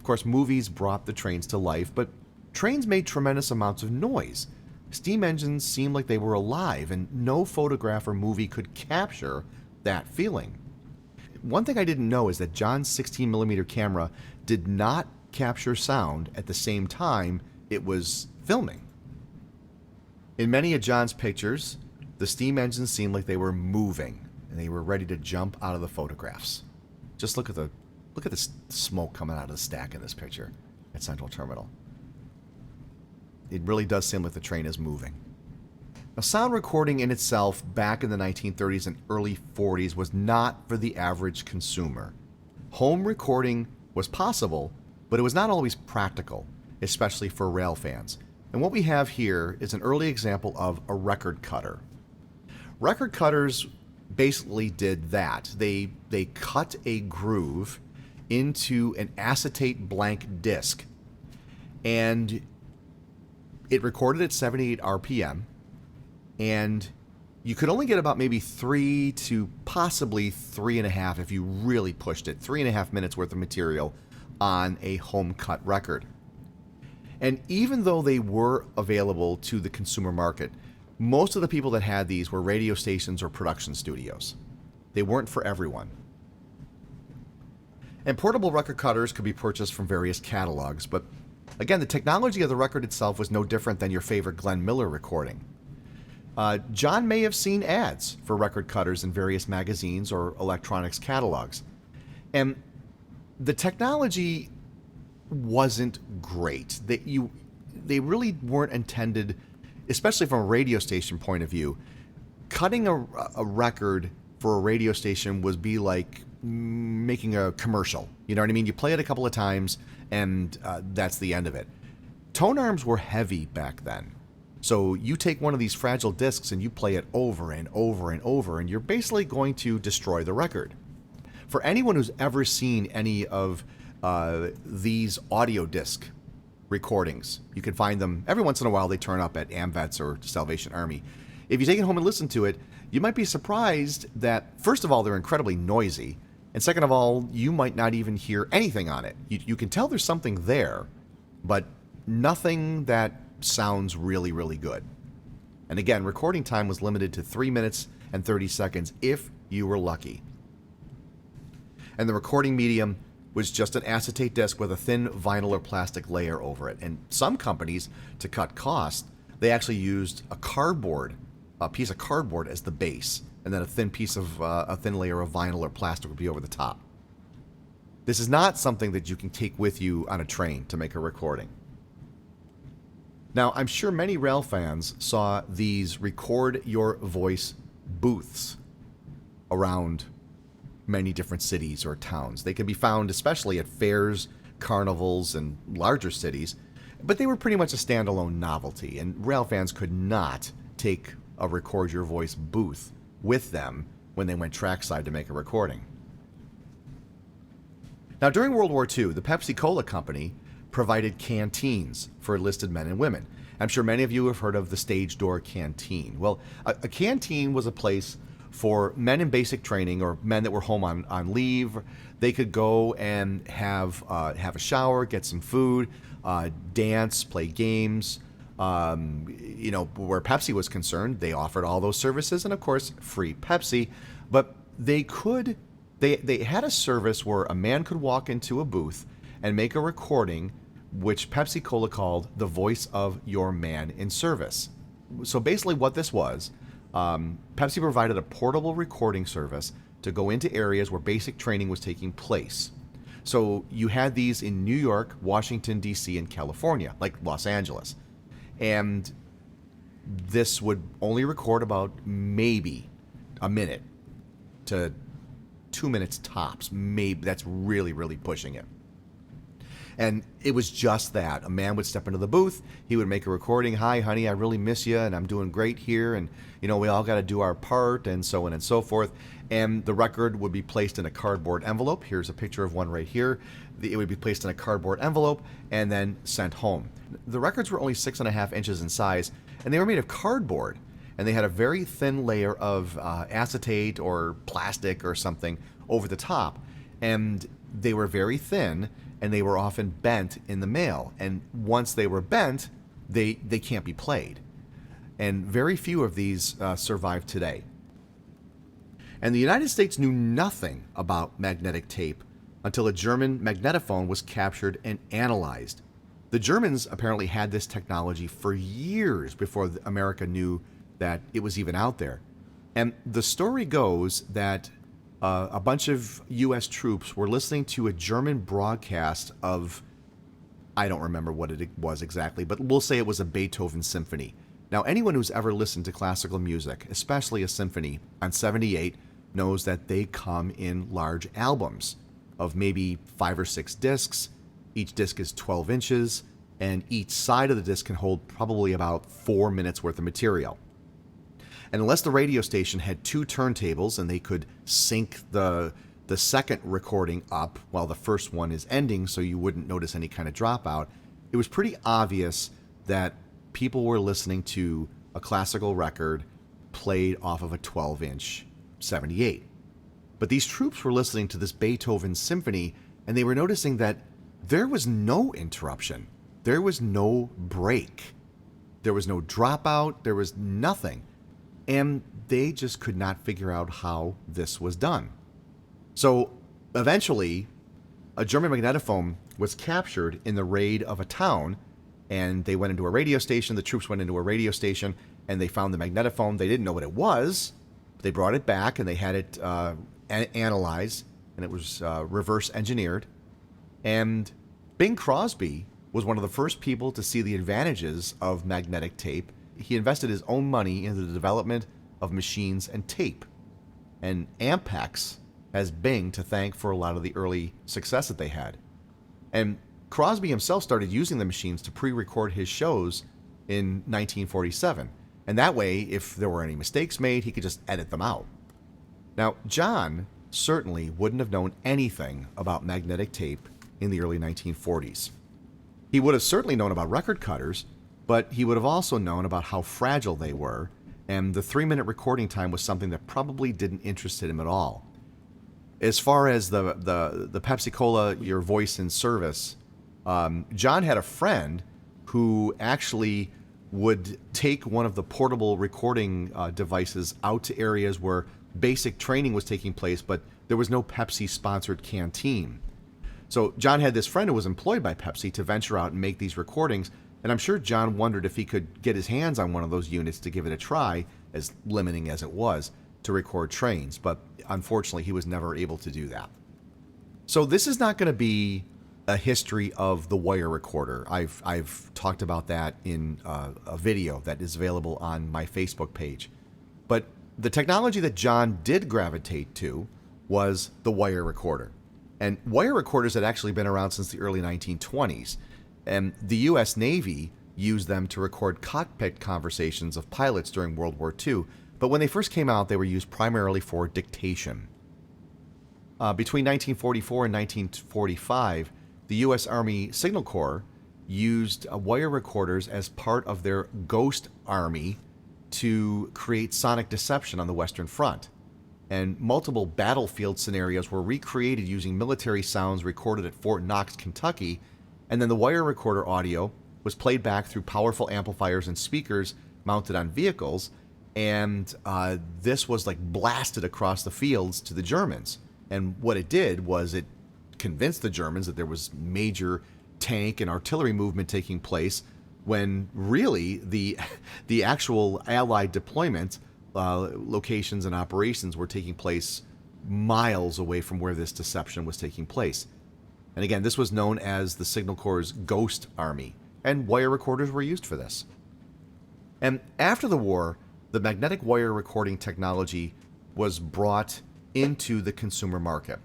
Of course, movies brought the trains to life, but trains made tremendous amounts of noise. Steam engines seemed like they were alive, and no photograph or movie could capture that feeling. One thing I didn't know is that John's 16mm camera did not capture sound at the same time it was filming. In many of John's pictures, the steam engines seemed like they were moving, and they were ready to jump out of the photographs. Just look at the smoke coming out of the stack in this picture at Central Terminal. It really does seem like the train is moving. Now, sound recording in itself back in the 1930s and early 40s was not for the average consumer. Home recording was possible, but it was not always practical, especially for Railfans. And what we have here is an early example of a record cutter. Record cutters basically did that. They cut a groove into an acetate blank disc, and it recorded at 78 RPM, and you could only get about maybe 3 to possibly 3.5 if you really pushed it, 3.5 minutes worth of material on a home cut record. And even though they were available to the consumer market, most of the people that had these were radio stations or production studios. They weren't for everyone. And portable record cutters could be purchased from various catalogs, but again, the technology of the record itself was no different than your favorite Glenn Miller recording. John may have seen ads for record cutters in various magazines or electronics catalogs. And the technology wasn't great. They really weren't intended, especially from a radio station point of view. Cutting a record for a radio station would be like making a commercial. You know what I mean? You play it a couple of times, and that's the end of it. Tone arms were heavy back then. So you take one of these fragile discs and you play it over and over and over, and you're basically going to destroy the record. For anyone who's ever seen any of these audio disc recordings, you can find them every once in a while. They turn up at AmVets or Salvation Army. If you take it home and listen to it, you might be surprised that, first of all, they're incredibly noisy, and second of all, you might not even hear anything on it. You can tell there's something there, but nothing that sounds really, really good. And again, recording time was limited to 3 minutes and 30 seconds if you were lucky. And the recording medium was just an acetate disc with a thin vinyl or plastic layer over it. And some companies, to cut costs, they actually used a piece of cardboard as the base, and then a thin layer of vinyl or plastic would be over the top. This is not something that you can take with you on a train to make a recording. Now, I'm sure many Railfans saw these record your voice booths around many different cities or towns. They can be found especially at fairs, carnivals, and larger cities, but they were pretty much a standalone novelty, and Railfans could not take a record your voice booth with them when they went trackside to make a recording. Now, during World War II, the Pepsi-Cola company provided canteens for enlisted men and women. I'm sure many of you have heard of the stage door canteen. Well, a canteen was a place for men in basic training or men that were home on leave. They could go and have a shower, get some food, dance, play games. Where Pepsi was concerned, they offered all those services and, of course, free Pepsi. But they had a service where a man could walk into a booth and make a recording, which Pepsi-Cola called the voice of your man in service. So basically what this was, Pepsi provided a portable recording service to go into areas where basic training was taking place. So you had these in New York, Washington, D.C., and California, like Los Angeles. And this would only record about maybe a minute to 2 minutes tops. Maybe that's really, really pushing it. And it was just that. A man would step into the booth, he would make a recording. Hi, honey, I really miss you, and I'm doing great here, and, we all got to do our part, and so on and so forth. And the record would be placed in a cardboard envelope. Here's a picture of one right here. It would be placed in a cardboard envelope and then sent home. The records were only 6.5 inches in size, and they were made of cardboard. And they had a very thin layer of acetate or plastic or something over the top. And they were very thin, and they were often bent in the mail. And once they were bent, they can't be played. And very few of these survive today. And the United States knew nothing about magnetic tape until a German magnetophone was captured and analyzed. The Germans apparently had this technology for years before America knew that it was even out there. And the story goes that a bunch of U.S. troops were listening to a German broadcast of, I don't remember what it was exactly, but we'll say it was a Beethoven symphony. Now, anyone who's ever listened to classical music, especially a symphony on 78, knows that they come in large albums of maybe 5 or 6 discs. Each disc is 12 inches, and each side of the disc can hold probably about 4 minutes worth of material. And unless the radio station had 2 turntables and they could sync the second recording up while the first one is ending so you wouldn't notice any kind of dropout, it was pretty obvious that people were listening to a classical record played off of a 12-inch 78. But these troops were listening to this Beethoven symphony, and they were noticing that there was no interruption. There was no break. There was no dropout. There was nothing. And they just could not figure out how this was done. So eventually, a German magnetophone was captured in the raid of a town, and they went into a radio station. The troops went into a radio station, and they found the magnetophone. They didn't know what it was. They brought it back, and they had it analyzed, and it was reverse engineered. And Bing Crosby was one of the first people to see the advantages of magnetic tape. He invested his own money into the development of machines and tape. And Ampex has Bing to thank for a lot of the early success that they had. And Crosby himself started using the machines to pre-record his shows in 1947. And that way, if there were any mistakes made, he could just edit them out. Now, John certainly wouldn't have known anything about magnetic tape in the early 1940s. He would have certainly known about record cutters, but he would have also known about how fragile they were, and the 3-minute recording time was something that probably didn't interest him at all. As far as the Pepsi-Cola, your voice in service, John had a friend who actually would take one of the portable recording devices out to areas where basic training was taking place, but there was no Pepsi-sponsored canteen. So John had this friend who was employed by Pepsi to venture out and make these recordings, and I'm sure John wondered if he could get his hands on one of those units to give it a try, as limiting as it was, to record trains, but unfortunately he was never able to do that. So this is not going to be a history of the wire recorder. I've talked about that in a video that is available on my Facebook page. But the technology that John did gravitate to was the wire recorder. And wire recorders had actually been around since the early 1920s. And the U.S. Navy used them to record cockpit conversations of pilots during World War II. But when they first came out, they were used primarily for dictation. Between 1944 and 1945, the U.S. Army Signal Corps used wire recorders as part of their Ghost Army to create sonic deception on the Western Front. And multiple battlefield scenarios were recreated using military sounds recorded at Fort Knox, Kentucky, and then the wire recorder audio was played back through powerful amplifiers and speakers mounted on vehicles, and this was like blasted across the fields to the Germans. And what it did was it convinced the Germans that there was major tank and artillery movement taking place, when really the actual Allied deployment locations and operations were taking place miles away from where this deception was taking place. And again, this was known as the Signal Corps' Ghost Army, and wire recorders were used for this. And after the war, the magnetic wire recording technology was brought into the consumer market.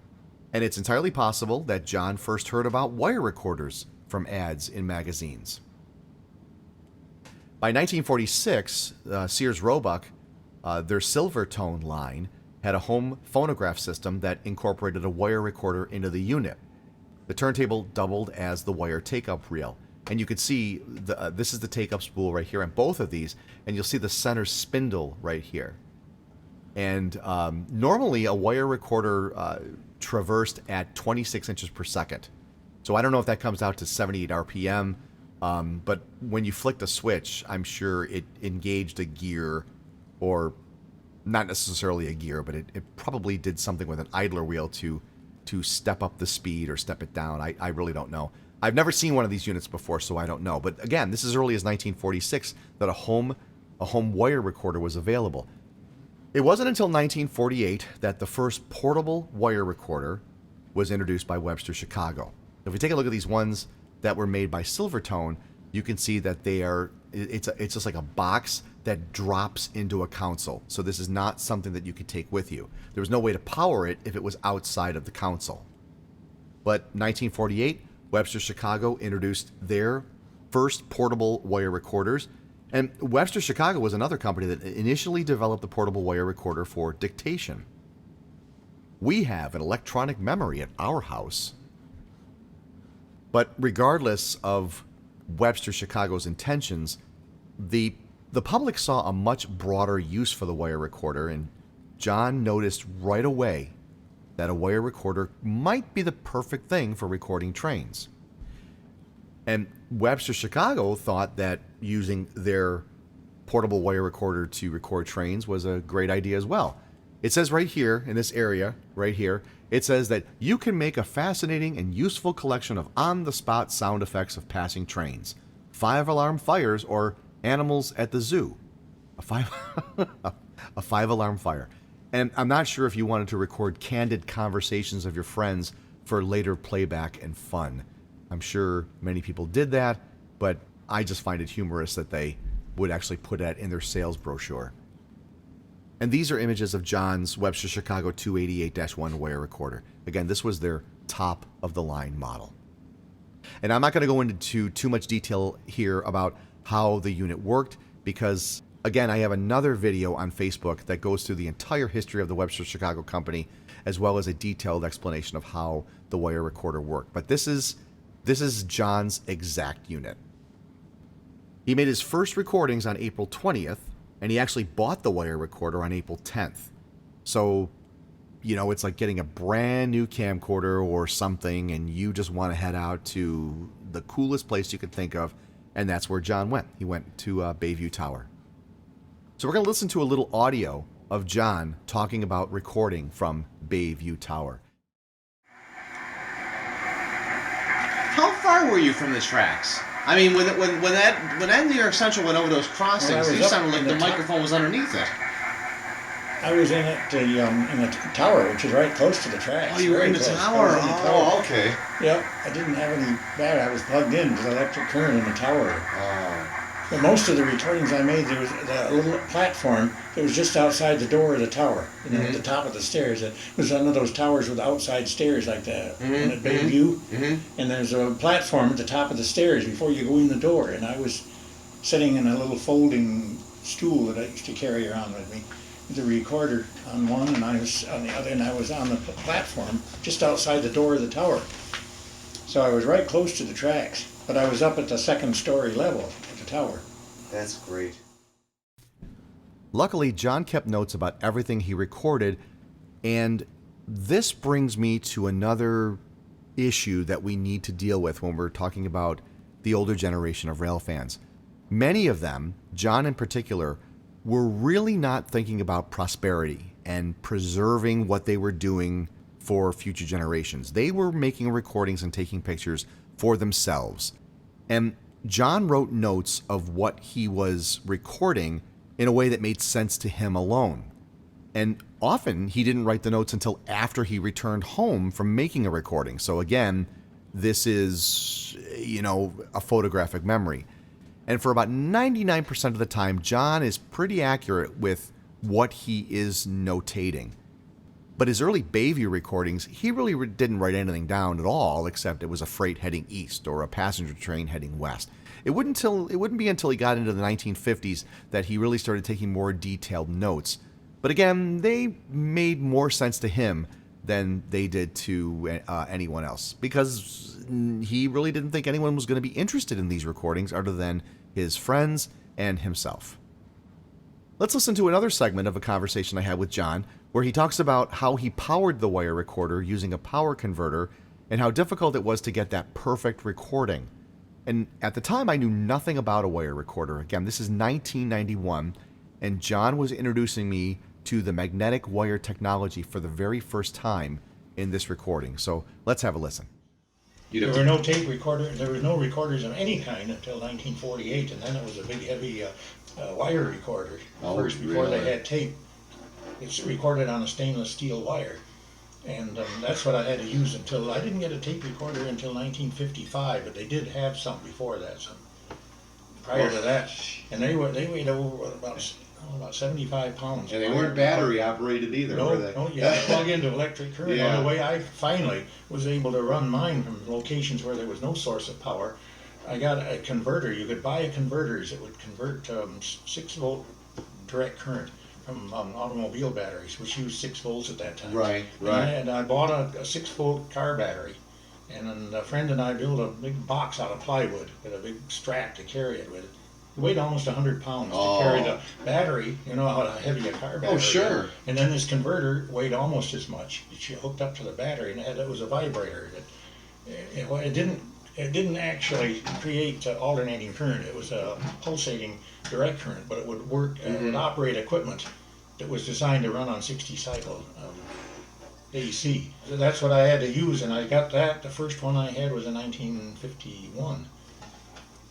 And it's entirely possible that John first heard about wire recorders from ads in magazines. By 1946, Sears Roebuck, their Silvertone line, had a home phonograph system that incorporated a wire recorder into the unit. The turntable doubled as the wire take-up reel. And you could see, this is the take-up spool right here on both of these, and you'll see the center spindle right here. And normally a wire recorder traversed at 26 inches per second. So I don't know if that comes out to 78 RPM, but when you flicked a switch, I'm sure it engaged a gear, or not necessarily a gear, but it probably did something with an idler wheel to step up the speed or step it down. I really don't know. I've never seen one of these units before, so I don't know. But again, this is as early as 1946 that a home wire recorder was available. It wasn't until 1948 that the first portable wire recorder was introduced by Webster-Chicago. If we take a look at these ones that were made by Silvertone, you can see that it's just like a box that drops into a console. So this is not something that you could take with you. There was no way to power it if it was outside of the console. But 1948, Webster-Chicago introduced their first portable wire recorders. And Webster-Chicago was another company that initially developed the portable wire recorder for dictation. We have an electronic memory at our house. But regardless of Webster-Chicago's intentions, the public saw a much broader use for the wire recorder, and John noticed right away that a wire recorder might be the perfect thing for recording trains. And Webster-Chicago thought that using their portable wire recorder to record trains was a great idea as well. It says right here, in this area, right here, it says that you can make a fascinating and useful collection of on-the-spot sound effects of passing trains, 5-alarm fires, or animals at the zoo. A 5-alarm fire. And I'm not sure if you wanted to record candid conversations of your friends for later playback and fun. I'm sure many people did that, but I just find it humorous that they would actually put that in their sales brochure. And these are images of John's Webster-Chicago 288-1 wire recorder. Again, this was their top-of-the-line model. And I'm not going to go into too much detail here about how the unit worked, because, again, I have another video on Facebook that goes through the entire history of the Webster-Chicago company, as well as a detailed explanation of how the wire recorder worked. But this is John's exact unit. He made his first recordings on April 20th, and he actually bought the wire recorder on April 10th. So, it's like getting a brand new camcorder or something, and you just want to head out to the coolest place you could think of, and that's where John went. He went to Bayview Tower. So we're going to listen to a little audio of John talking about recording from Bayview Tower. How far were you from the tracks? I mean, when that New York Central went over those crossings, you sounded like the microphone was underneath it. I was in the tower, which is right close to the tracks. Oh, you were in the tower. Oh, okay. Yep, I didn't have any battery. I was plugged in to the electric current in the tower. Oh. But most of the recordings I made, there was a little platform that was just outside the door of the tower, at the top of the stairs. It was one of those towers with outside stairs like that, one at Bayview. And there's a platform at the top of the stairs before you go in the door. And I was sitting in a little folding stool that I used to carry around with me, with the recorder on one, and I was on the other, and I was on the platform just outside the door of the tower. So I was right close to the tracks, but I was up at the second story level of the tower. That's great. Luckily, John kept notes about everything he recorded, and this brings me to another issue that we need to deal with when we're talking about the older generation of Railfans. Many of them, John in particular, were really not thinking about prosperity and preserving what they were doing for future generations. They were making recordings and taking pictures for themselves. And John wrote notes of what he was recording in a way that made sense to him alone. And often he didn't write the notes until after he returned home from making a recording. So again, this is, a photographic memory. And for about 99% of the time, John is pretty accurate with what he is notating. But his early Bayview recordings, he really didn't write anything down at all, except it was a freight heading east or a passenger train heading west. It wouldn't be until he got into the 1950s that he really started taking more detailed notes. But again, they made more sense to him than they did to anyone else, because he really didn't think anyone was going to be interested in these recordings other than his friends and himself. Let's listen to another segment of a conversation I had with John, where he talks about how he powered the wire recorder using a power converter and how difficult it was to get that perfect recording. And at the time, I knew nothing about a wire recorder. Again, this is 1991, and John was introducing me to the magnetic wire technology for the very first time in this recording. So let's have a listen. There were no tape recorders. There was no recorders of any kind until 1948, and then it was a big, heavy wire recorder first before they had tape. It's recorded on a stainless steel wire, and that's what I had to use until I didn't get a tape recorder until 1955. But they did have some before that. Some prior to that, and they weighed over about 75 pounds. And they weren't battery operated either, were they? No, you had to plug into electric current. Yeah. Well, the way I finally was able to run mine from locations where there was no source of power, I got a converter. You could buy a converters that would convert 6-volt direct current from automobile batteries, which used 6 volts at that time. Right. And I bought a 6-volt car battery, and then a friend and I built a big box out of plywood with a big strap to carry it with. It weighed almost 100 pounds to carry the battery. You know how heavy a car battery is. sure. And then this converter weighed almost as much. She hooked up to the battery, and it was a vibrator. It didn't actually create alternating current. It was a pulsating direct current, but it would work. It would operate equipment that was designed to run on 60 cycle AC. So that's what I had to use, and I got that. The first one I had was in 1951.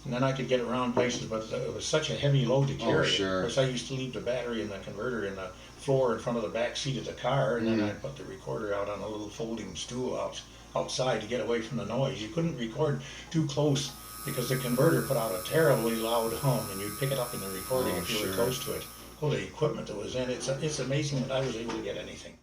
And then I could get around places, but it was such a heavy load to carry. sure. Of course, I used to leave the battery and the converter in the floor in front of the back seat of the car, and then I put the recorder out on a little folding stool outside to get away from the noise. You couldn't record too close because the converter put out a terribly loud hum, and you'd pick it up in the recording if you were close to it. All the equipment that was in it, it's amazing that I was able to get anything.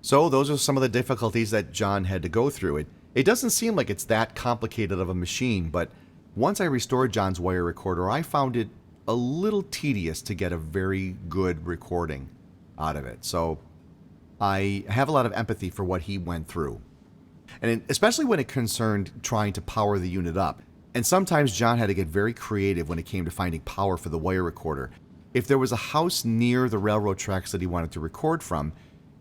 So those are some of the difficulties that John had to go through. It doesn't seem like it's that complicated of a machine, but once I restored John's wire recorder, I found it a little tedious to get a very good recording out of it. So I have a lot of empathy for what he went through. And especially when it concerned trying to power the unit up. And sometimes John had to get very creative when it came to finding power for the wire recorder. If there was a house near the railroad tracks that he wanted to record from,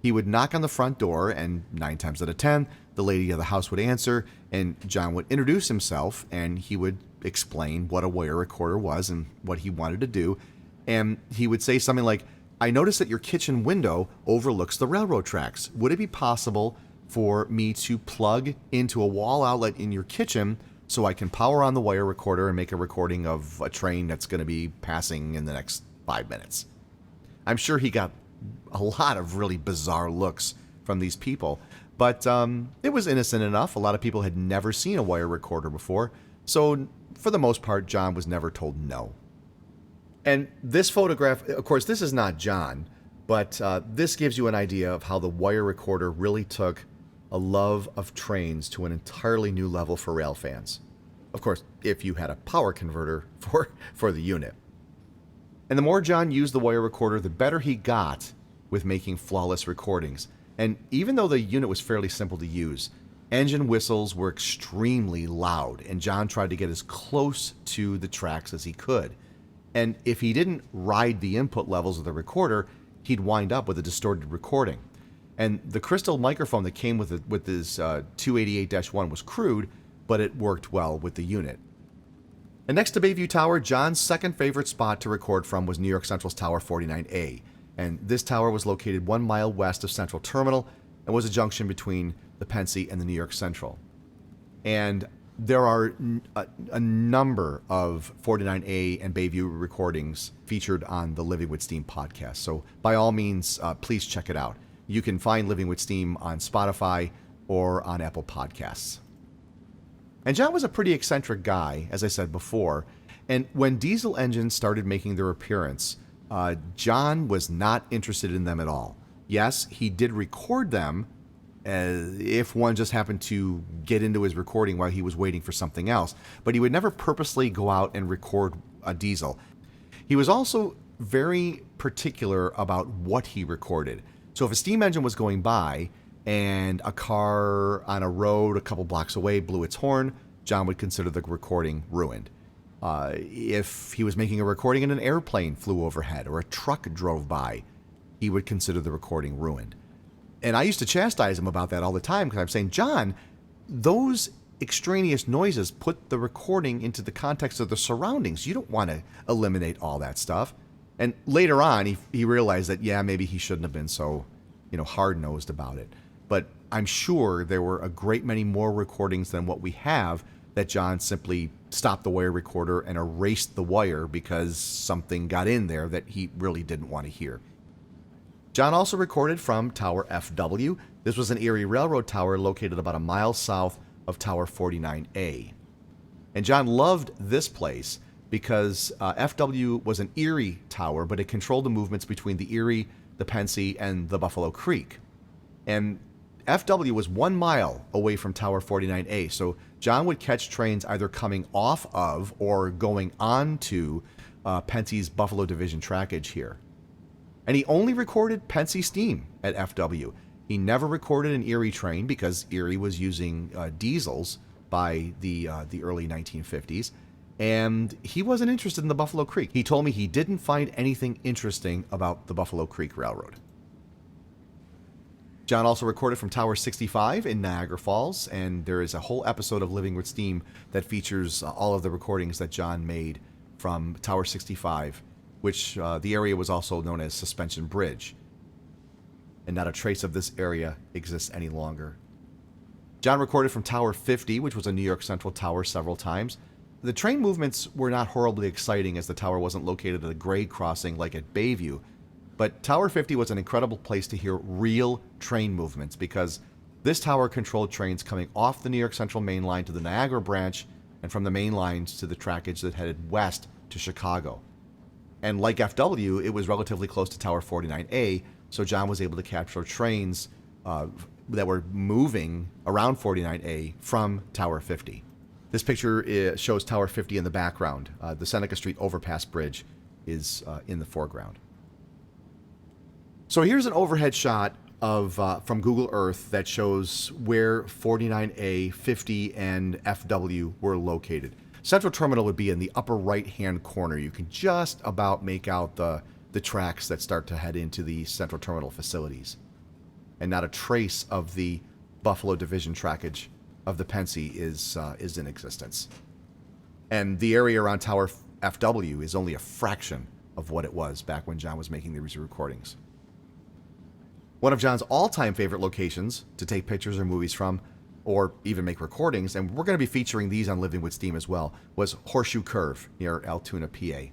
he would knock on the front door, and 9 times out of 10, the lady of the house would answer, and John would introduce himself, and he would explain what a wire recorder was and what he wanted to do. And he would say something like, "I noticed that your kitchen window overlooks the railroad tracks. Would it be possible for me to plug into a wall outlet in your kitchen so I can power on the wire recorder and make a recording of a train that's going to be passing in the next 5 minutes?" I'm sure he got a lot of really bizarre looks from these people, but it was innocent enough. A lot of people had never seen a wire recorder before, so for the most part, John was never told no. And this photograph, of course, this is not John, but this gives you an idea of how the wire recorder really took a love of trains to an entirely new level for Railfans. Of course, if you had a power converter for the unit. And the more John used the wire recorder, the better he got with making flawless recordings. And even though the unit was fairly simple to use, engine whistles were extremely loud, and John tried to get as close to the tracks as he could. And if he didn't ride the input levels of the recorder, he'd wind up with a distorted recording. And the crystal microphone that came with this 288-1 was crude, but it worked well with the unit. And next to Bayview Tower, John's second favorite spot to record from was New York Central's Tower 49A. And this tower was located 1 mile west of Central Terminal and was a junction between the Pennsy and the New York Central. And there are a number of 49A and Bayview recordings featured on the Living with Steam podcast. So by all means, please check it out. You can find Living with Steam on Spotify or on Apple Podcasts. And John was a pretty eccentric guy, as I said before. And when diesel engines started making their appearance, John was not interested in them at all. Yes, he did record them if one just happened to get into his recording while he was waiting for something else, but he would never purposely go out and record a diesel. He was also very particular about what he recorded. So if a steam engine was going by and a car on a road a couple blocks away blew its horn, John would consider the recording ruined. If he was making a recording and an airplane flew overhead or a truck drove by, he would consider the recording ruined. And I used to chastise him about that all the time because I'm saying, John, those extraneous noises put the recording into the context of the surroundings. You don't want to eliminate all that stuff. And later on, he realized that, yeah, maybe he shouldn't have been so, hard-nosed about it. But I'm sure there were a great many more recordings than what we have that John simply stopped the wire recorder and erased the wire because something got in there that he really didn't want to hear. John also recorded from Tower FW. This was an Erie Railroad tower located about a mile south of Tower 49A. And John loved this place because FW was an Erie tower, but it controlled the movements between the Erie, the Pennsy, and the Buffalo Creek. And FW was 1 mile away from Tower 49A, so John would catch trains either coming off of or going on to Pensy's Buffalo Division trackage here. And he only recorded Pennsy steam at FW. He never recorded an Erie train because Erie was using diesels by the early 1950s, and he wasn't interested in the Buffalo Creek. He told me he didn't find anything interesting about the Buffalo Creek Railroad. John also recorded from Tower 65 in Niagara Falls, and there is a whole episode of Living with Steam that features all of the recordings that John made from Tower 65, which the area was also known as Suspension Bridge. And not a trace of this area exists any longer. John recorded from Tower 50, which was a New York Central tower, several times. The train movements were not horribly exciting as the tower wasn't located at a grade crossing like at Bayview, but Tower 50 was an incredible place to hear real train movements because this tower controlled trains coming off the New York Central main line to the Niagara branch and from the main lines to the trackage that headed west to Chicago. And like FW, it was relatively close to Tower 49A, so John was able to capture trains that were moving around 49A from Tower 50. This picture shows Tower 50 in the background. The Seneca Street Overpass Bridge is in the foreground. So here's an overhead shot of from Google Earth that shows where 49A, 50, and FW were located. Central Terminal would be in the upper right-hand corner. You can just about make out the tracks that start to head into the Central Terminal facilities. And not a trace of the Buffalo Division trackage of the Pennsy is in existence. And the area around Tower FW is only a fraction of what it was back when John was making these recordings. One of John's all-time favorite locations to take pictures or movies from, or even make recordings, and we're going to be featuring these on Living with Steam as well, was Horseshoe Curve near Altoona, PA.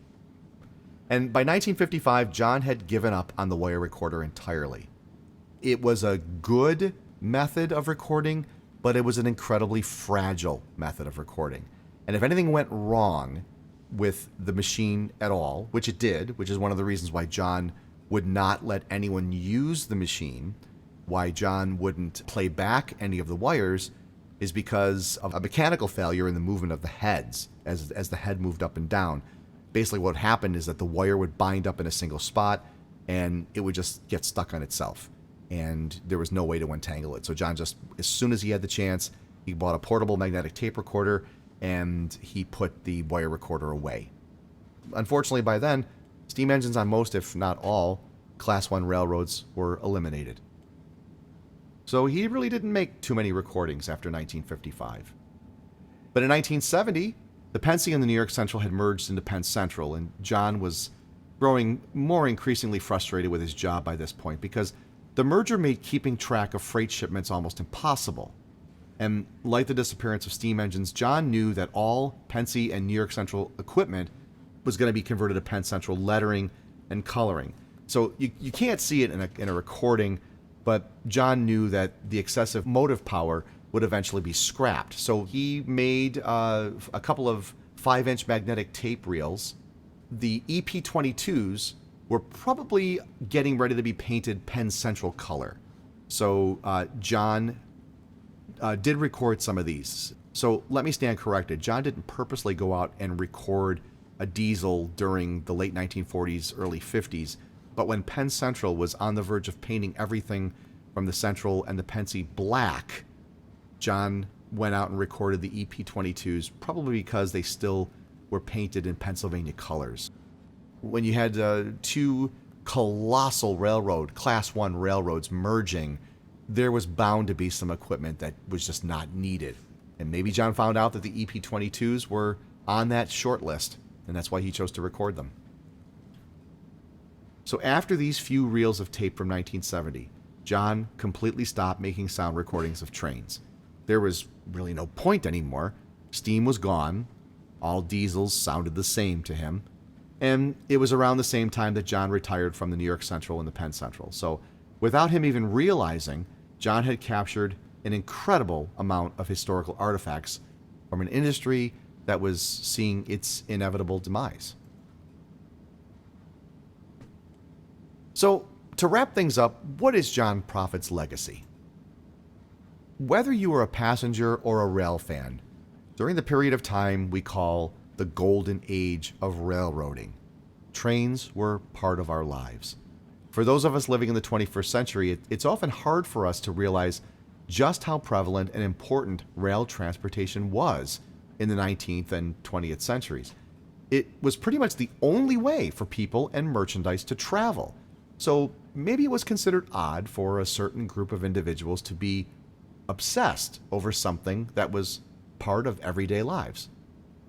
And by 1955, John had given up on the wire recorder entirely. It was a good method of recording, but it was an incredibly fragile method of recording. And if anything went wrong with the machine at all, which it did, which is one of the reasons why John would not let anyone use the machine, why John wouldn't play back any of the wires, is because of a mechanical failure in the movement of the heads as the head moved up and down. Basically what happened is that the wire would bind up in a single spot and it would just get stuck on itself. And there was no way to untangle it. So John just, as soon as he had the chance, he bought a portable magnetic tape recorder and he put the wire recorder away. Unfortunately, by then, steam engines on most, if not all, Class 1 railroads were eliminated. So he really didn't make too many recordings after 1955. But in 1970, the Pennsy and the New York Central had merged into Penn Central, and John was growing more increasingly frustrated with his job by this point because the merger made keeping track of freight shipments almost impossible. And like the disappearance of steam engines, John knew that all Pennsy and New York Central equipment was going to be converted to Penn Central lettering and coloring. So you can't see it in a recording, but John knew that the excessive motive power would eventually be scrapped. So he made a couple of 5-inch magnetic tape reels. The EP22s were probably getting ready to be painted Penn Central color. So John did record some of these. So let me stand corrected. John didn't purposely go out and record a diesel during the late 1940s, early 50s. But when Penn Central was on the verge of painting everything from the Central and the Pennsy black, John went out and recorded the EP22s, probably because they still were painted in Pennsylvania colors. When you had two colossal railroad, Class 1 railroads merging, there was bound to be some equipment that was just not needed. And maybe John found out that the EP-22s were on that short list, and that's why he chose to record them. So after these few reels of tape from 1970, John completely stopped making sound recordings of trains. There was really no point anymore. Steam was gone. All diesels sounded the same to him. And it was around the same time that John retired from the New York Central and the Penn Central. So without him even realizing, John had captured an incredible amount of historical artifacts from an industry that was seeing its inevitable demise. So, to wrap things up, what is John Prophet's legacy? Whether you were a passenger or a rail fan, during the period of time we call the golden age of railroading, trains were part of our lives. For those of us living in the 21st century, it's often hard for us to realize just how prevalent and important rail transportation was in the 19th and 20th centuries. It was pretty much the only way for people and merchandise to travel. So maybe it was considered odd for a certain group of individuals to be obsessed over something that was part of everyday lives.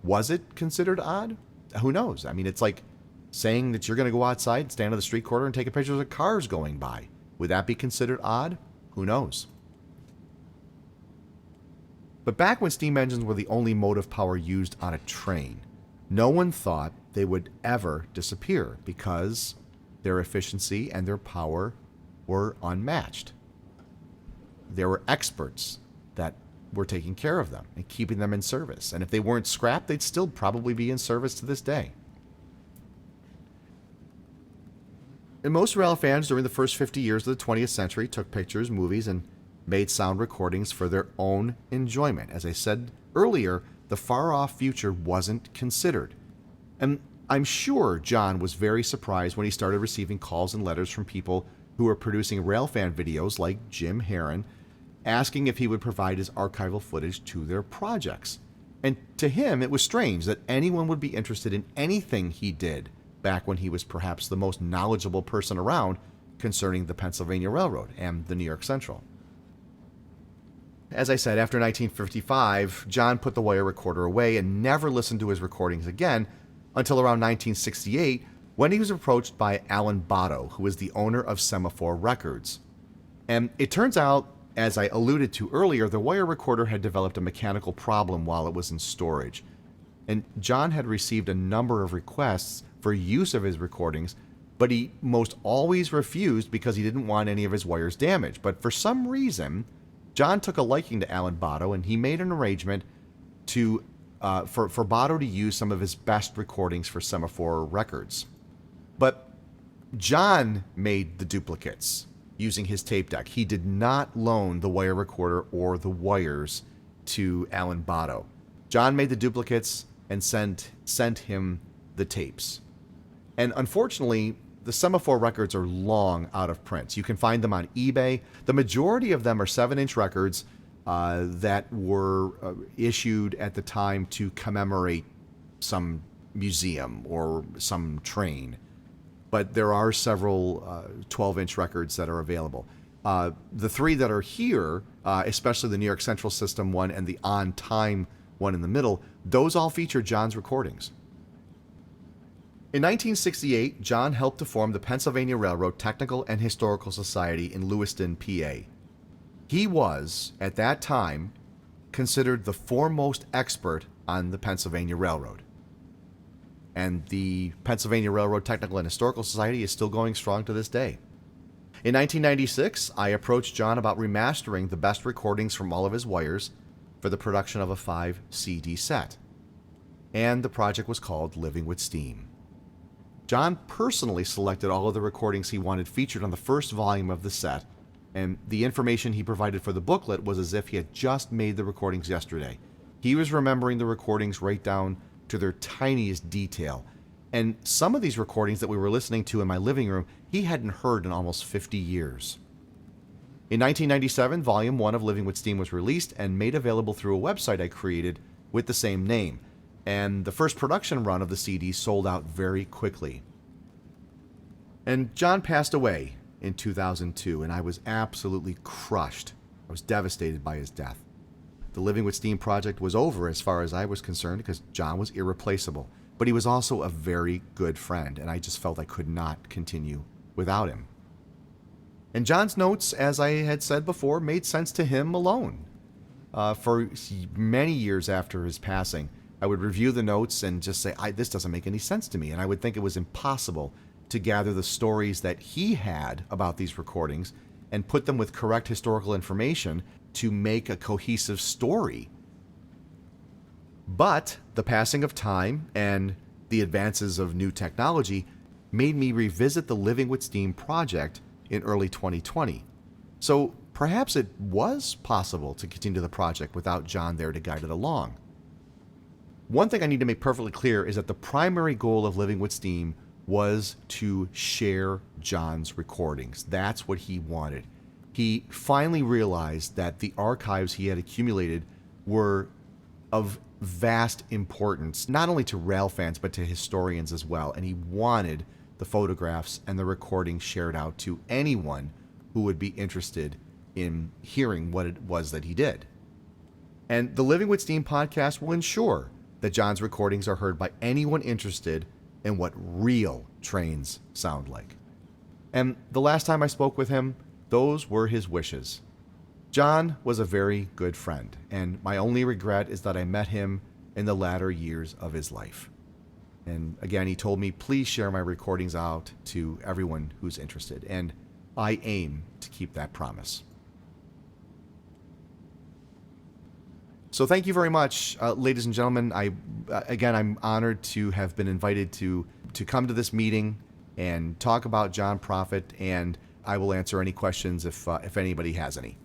Was it considered odd? Who knows? I mean, it's like saying that you're going to go outside, stand on the street corner, and take a picture of cars going by. Would that be considered odd? Who knows? But back when steam engines were the only motive power used on a train, no one thought they would ever disappear because their efficiency and their power were unmatched. There were experts that were taking care of them and keeping them in service. And if they weren't scrapped, they'd still probably be in service to this day. And most rail fans during the first 50 years of the 20th century took pictures, movies, and made sound recordings for their own enjoyment. As I said earlier, the far-off future wasn't considered. And I'm sure John was very surprised when he started receiving calls and letters from people who were producing Railfan videos like Jim Herron, asking if he would provide his archival footage to their projects. And to him, it was strange that anyone would be interested in anything he did back when he was perhaps the most knowledgeable person around concerning the Pennsylvania Railroad and the New York Central. As I said, after 1955, John put the wire recorder away and never listened to his recordings again until around 1968, when he was approached by Alan Botto, who was the owner of Semaphore Records. And it turns out, as I alluded to earlier, the wire recorder had developed a mechanical problem while it was in storage. And John had received a number of requests for use of his recordings, but he most always refused because he didn't want any of his wires damaged. But for some reason, John took a liking to Alan Botto, and he made an arrangement to for Botto to use some of his best recordings for Semaphore Records. But John made the duplicates using his tape deck. He did not loan the wire recorder or the wires to Alan Botto. John made the duplicates and sent him the tapes. And unfortunately, the Semaphore records are long out of print. You can find them on eBay. The majority of them are 7-inch records that were issued at the time to commemorate some museum or some train. But there are several 12-inch records that are available. The three that are here, especially the New York Central System one and the On Time one in the middle, those all feature John's recordings. In 1968, John helped to form the Pennsylvania Railroad Technical and Historical Society in Lewiston, PA. He was, at that time, considered the foremost expert on the Pennsylvania Railroad. And the Pennsylvania Railroad Technical and Historical Society is still going strong to this day. In 1996, I approached John about remastering the best recordings from all of his wires for the production of a 5-CD set. And the project was called Living with Steam. John personally selected all of the recordings he wanted featured on the first volume of the set, and the information he provided for the booklet was as if he had just made the recordings yesterday. He was remembering the recordings right down to their tiniest detail, and some of these recordings that we were listening to in my living room, he hadn't heard in almost 50 years. In 1997, Volume 1 of Living with Steam was released and made available through a website I created with the same name, and the first production run of the CD sold out very quickly. And John passed away in 2002, and I was absolutely crushed. I was devastated by his death. The Living with Steam project was over as far as I was concerned because John was irreplaceable, but he was also a very good friend, and I just felt I could not continue without him. And John's notes, as I had said before, made sense to him alone. For many years after his passing, I would review the notes and just say, this doesn't make any sense to me, and I would think it was impossible to gather the stories that he had about these recordings and put them with correct historical information to make a cohesive story. But the passing of time and the advances of new technology made me revisit the Living with Steam project in early 2020. So perhaps it was possible to continue the project without John there to guide it along. One thing I need to make perfectly clear is that the primary goal of Living with Steam was to share John's recordings. That's what he wanted. He finally realized that the archives he had accumulated were of vast importance, not only to Railfans, but to historians as well. And he wanted the photographs and the recordings shared out to anyone who would be interested in hearing what it was that he did. And the Living with Steam podcast will ensure that John's recordings are heard by anyone interested in what real trains sound like. And the last time I spoke with him, those were his wishes. John was a very good friend, and my only regret is that I met him in the latter years of his life. And again, he told me, please share my recordings out to everyone who's interested, and I aim to keep that promise. So thank you very much, ladies and gentlemen. I'm honored to have been invited to come to this meeting and talk about John Prophet, and I will answer any questions if anybody has any.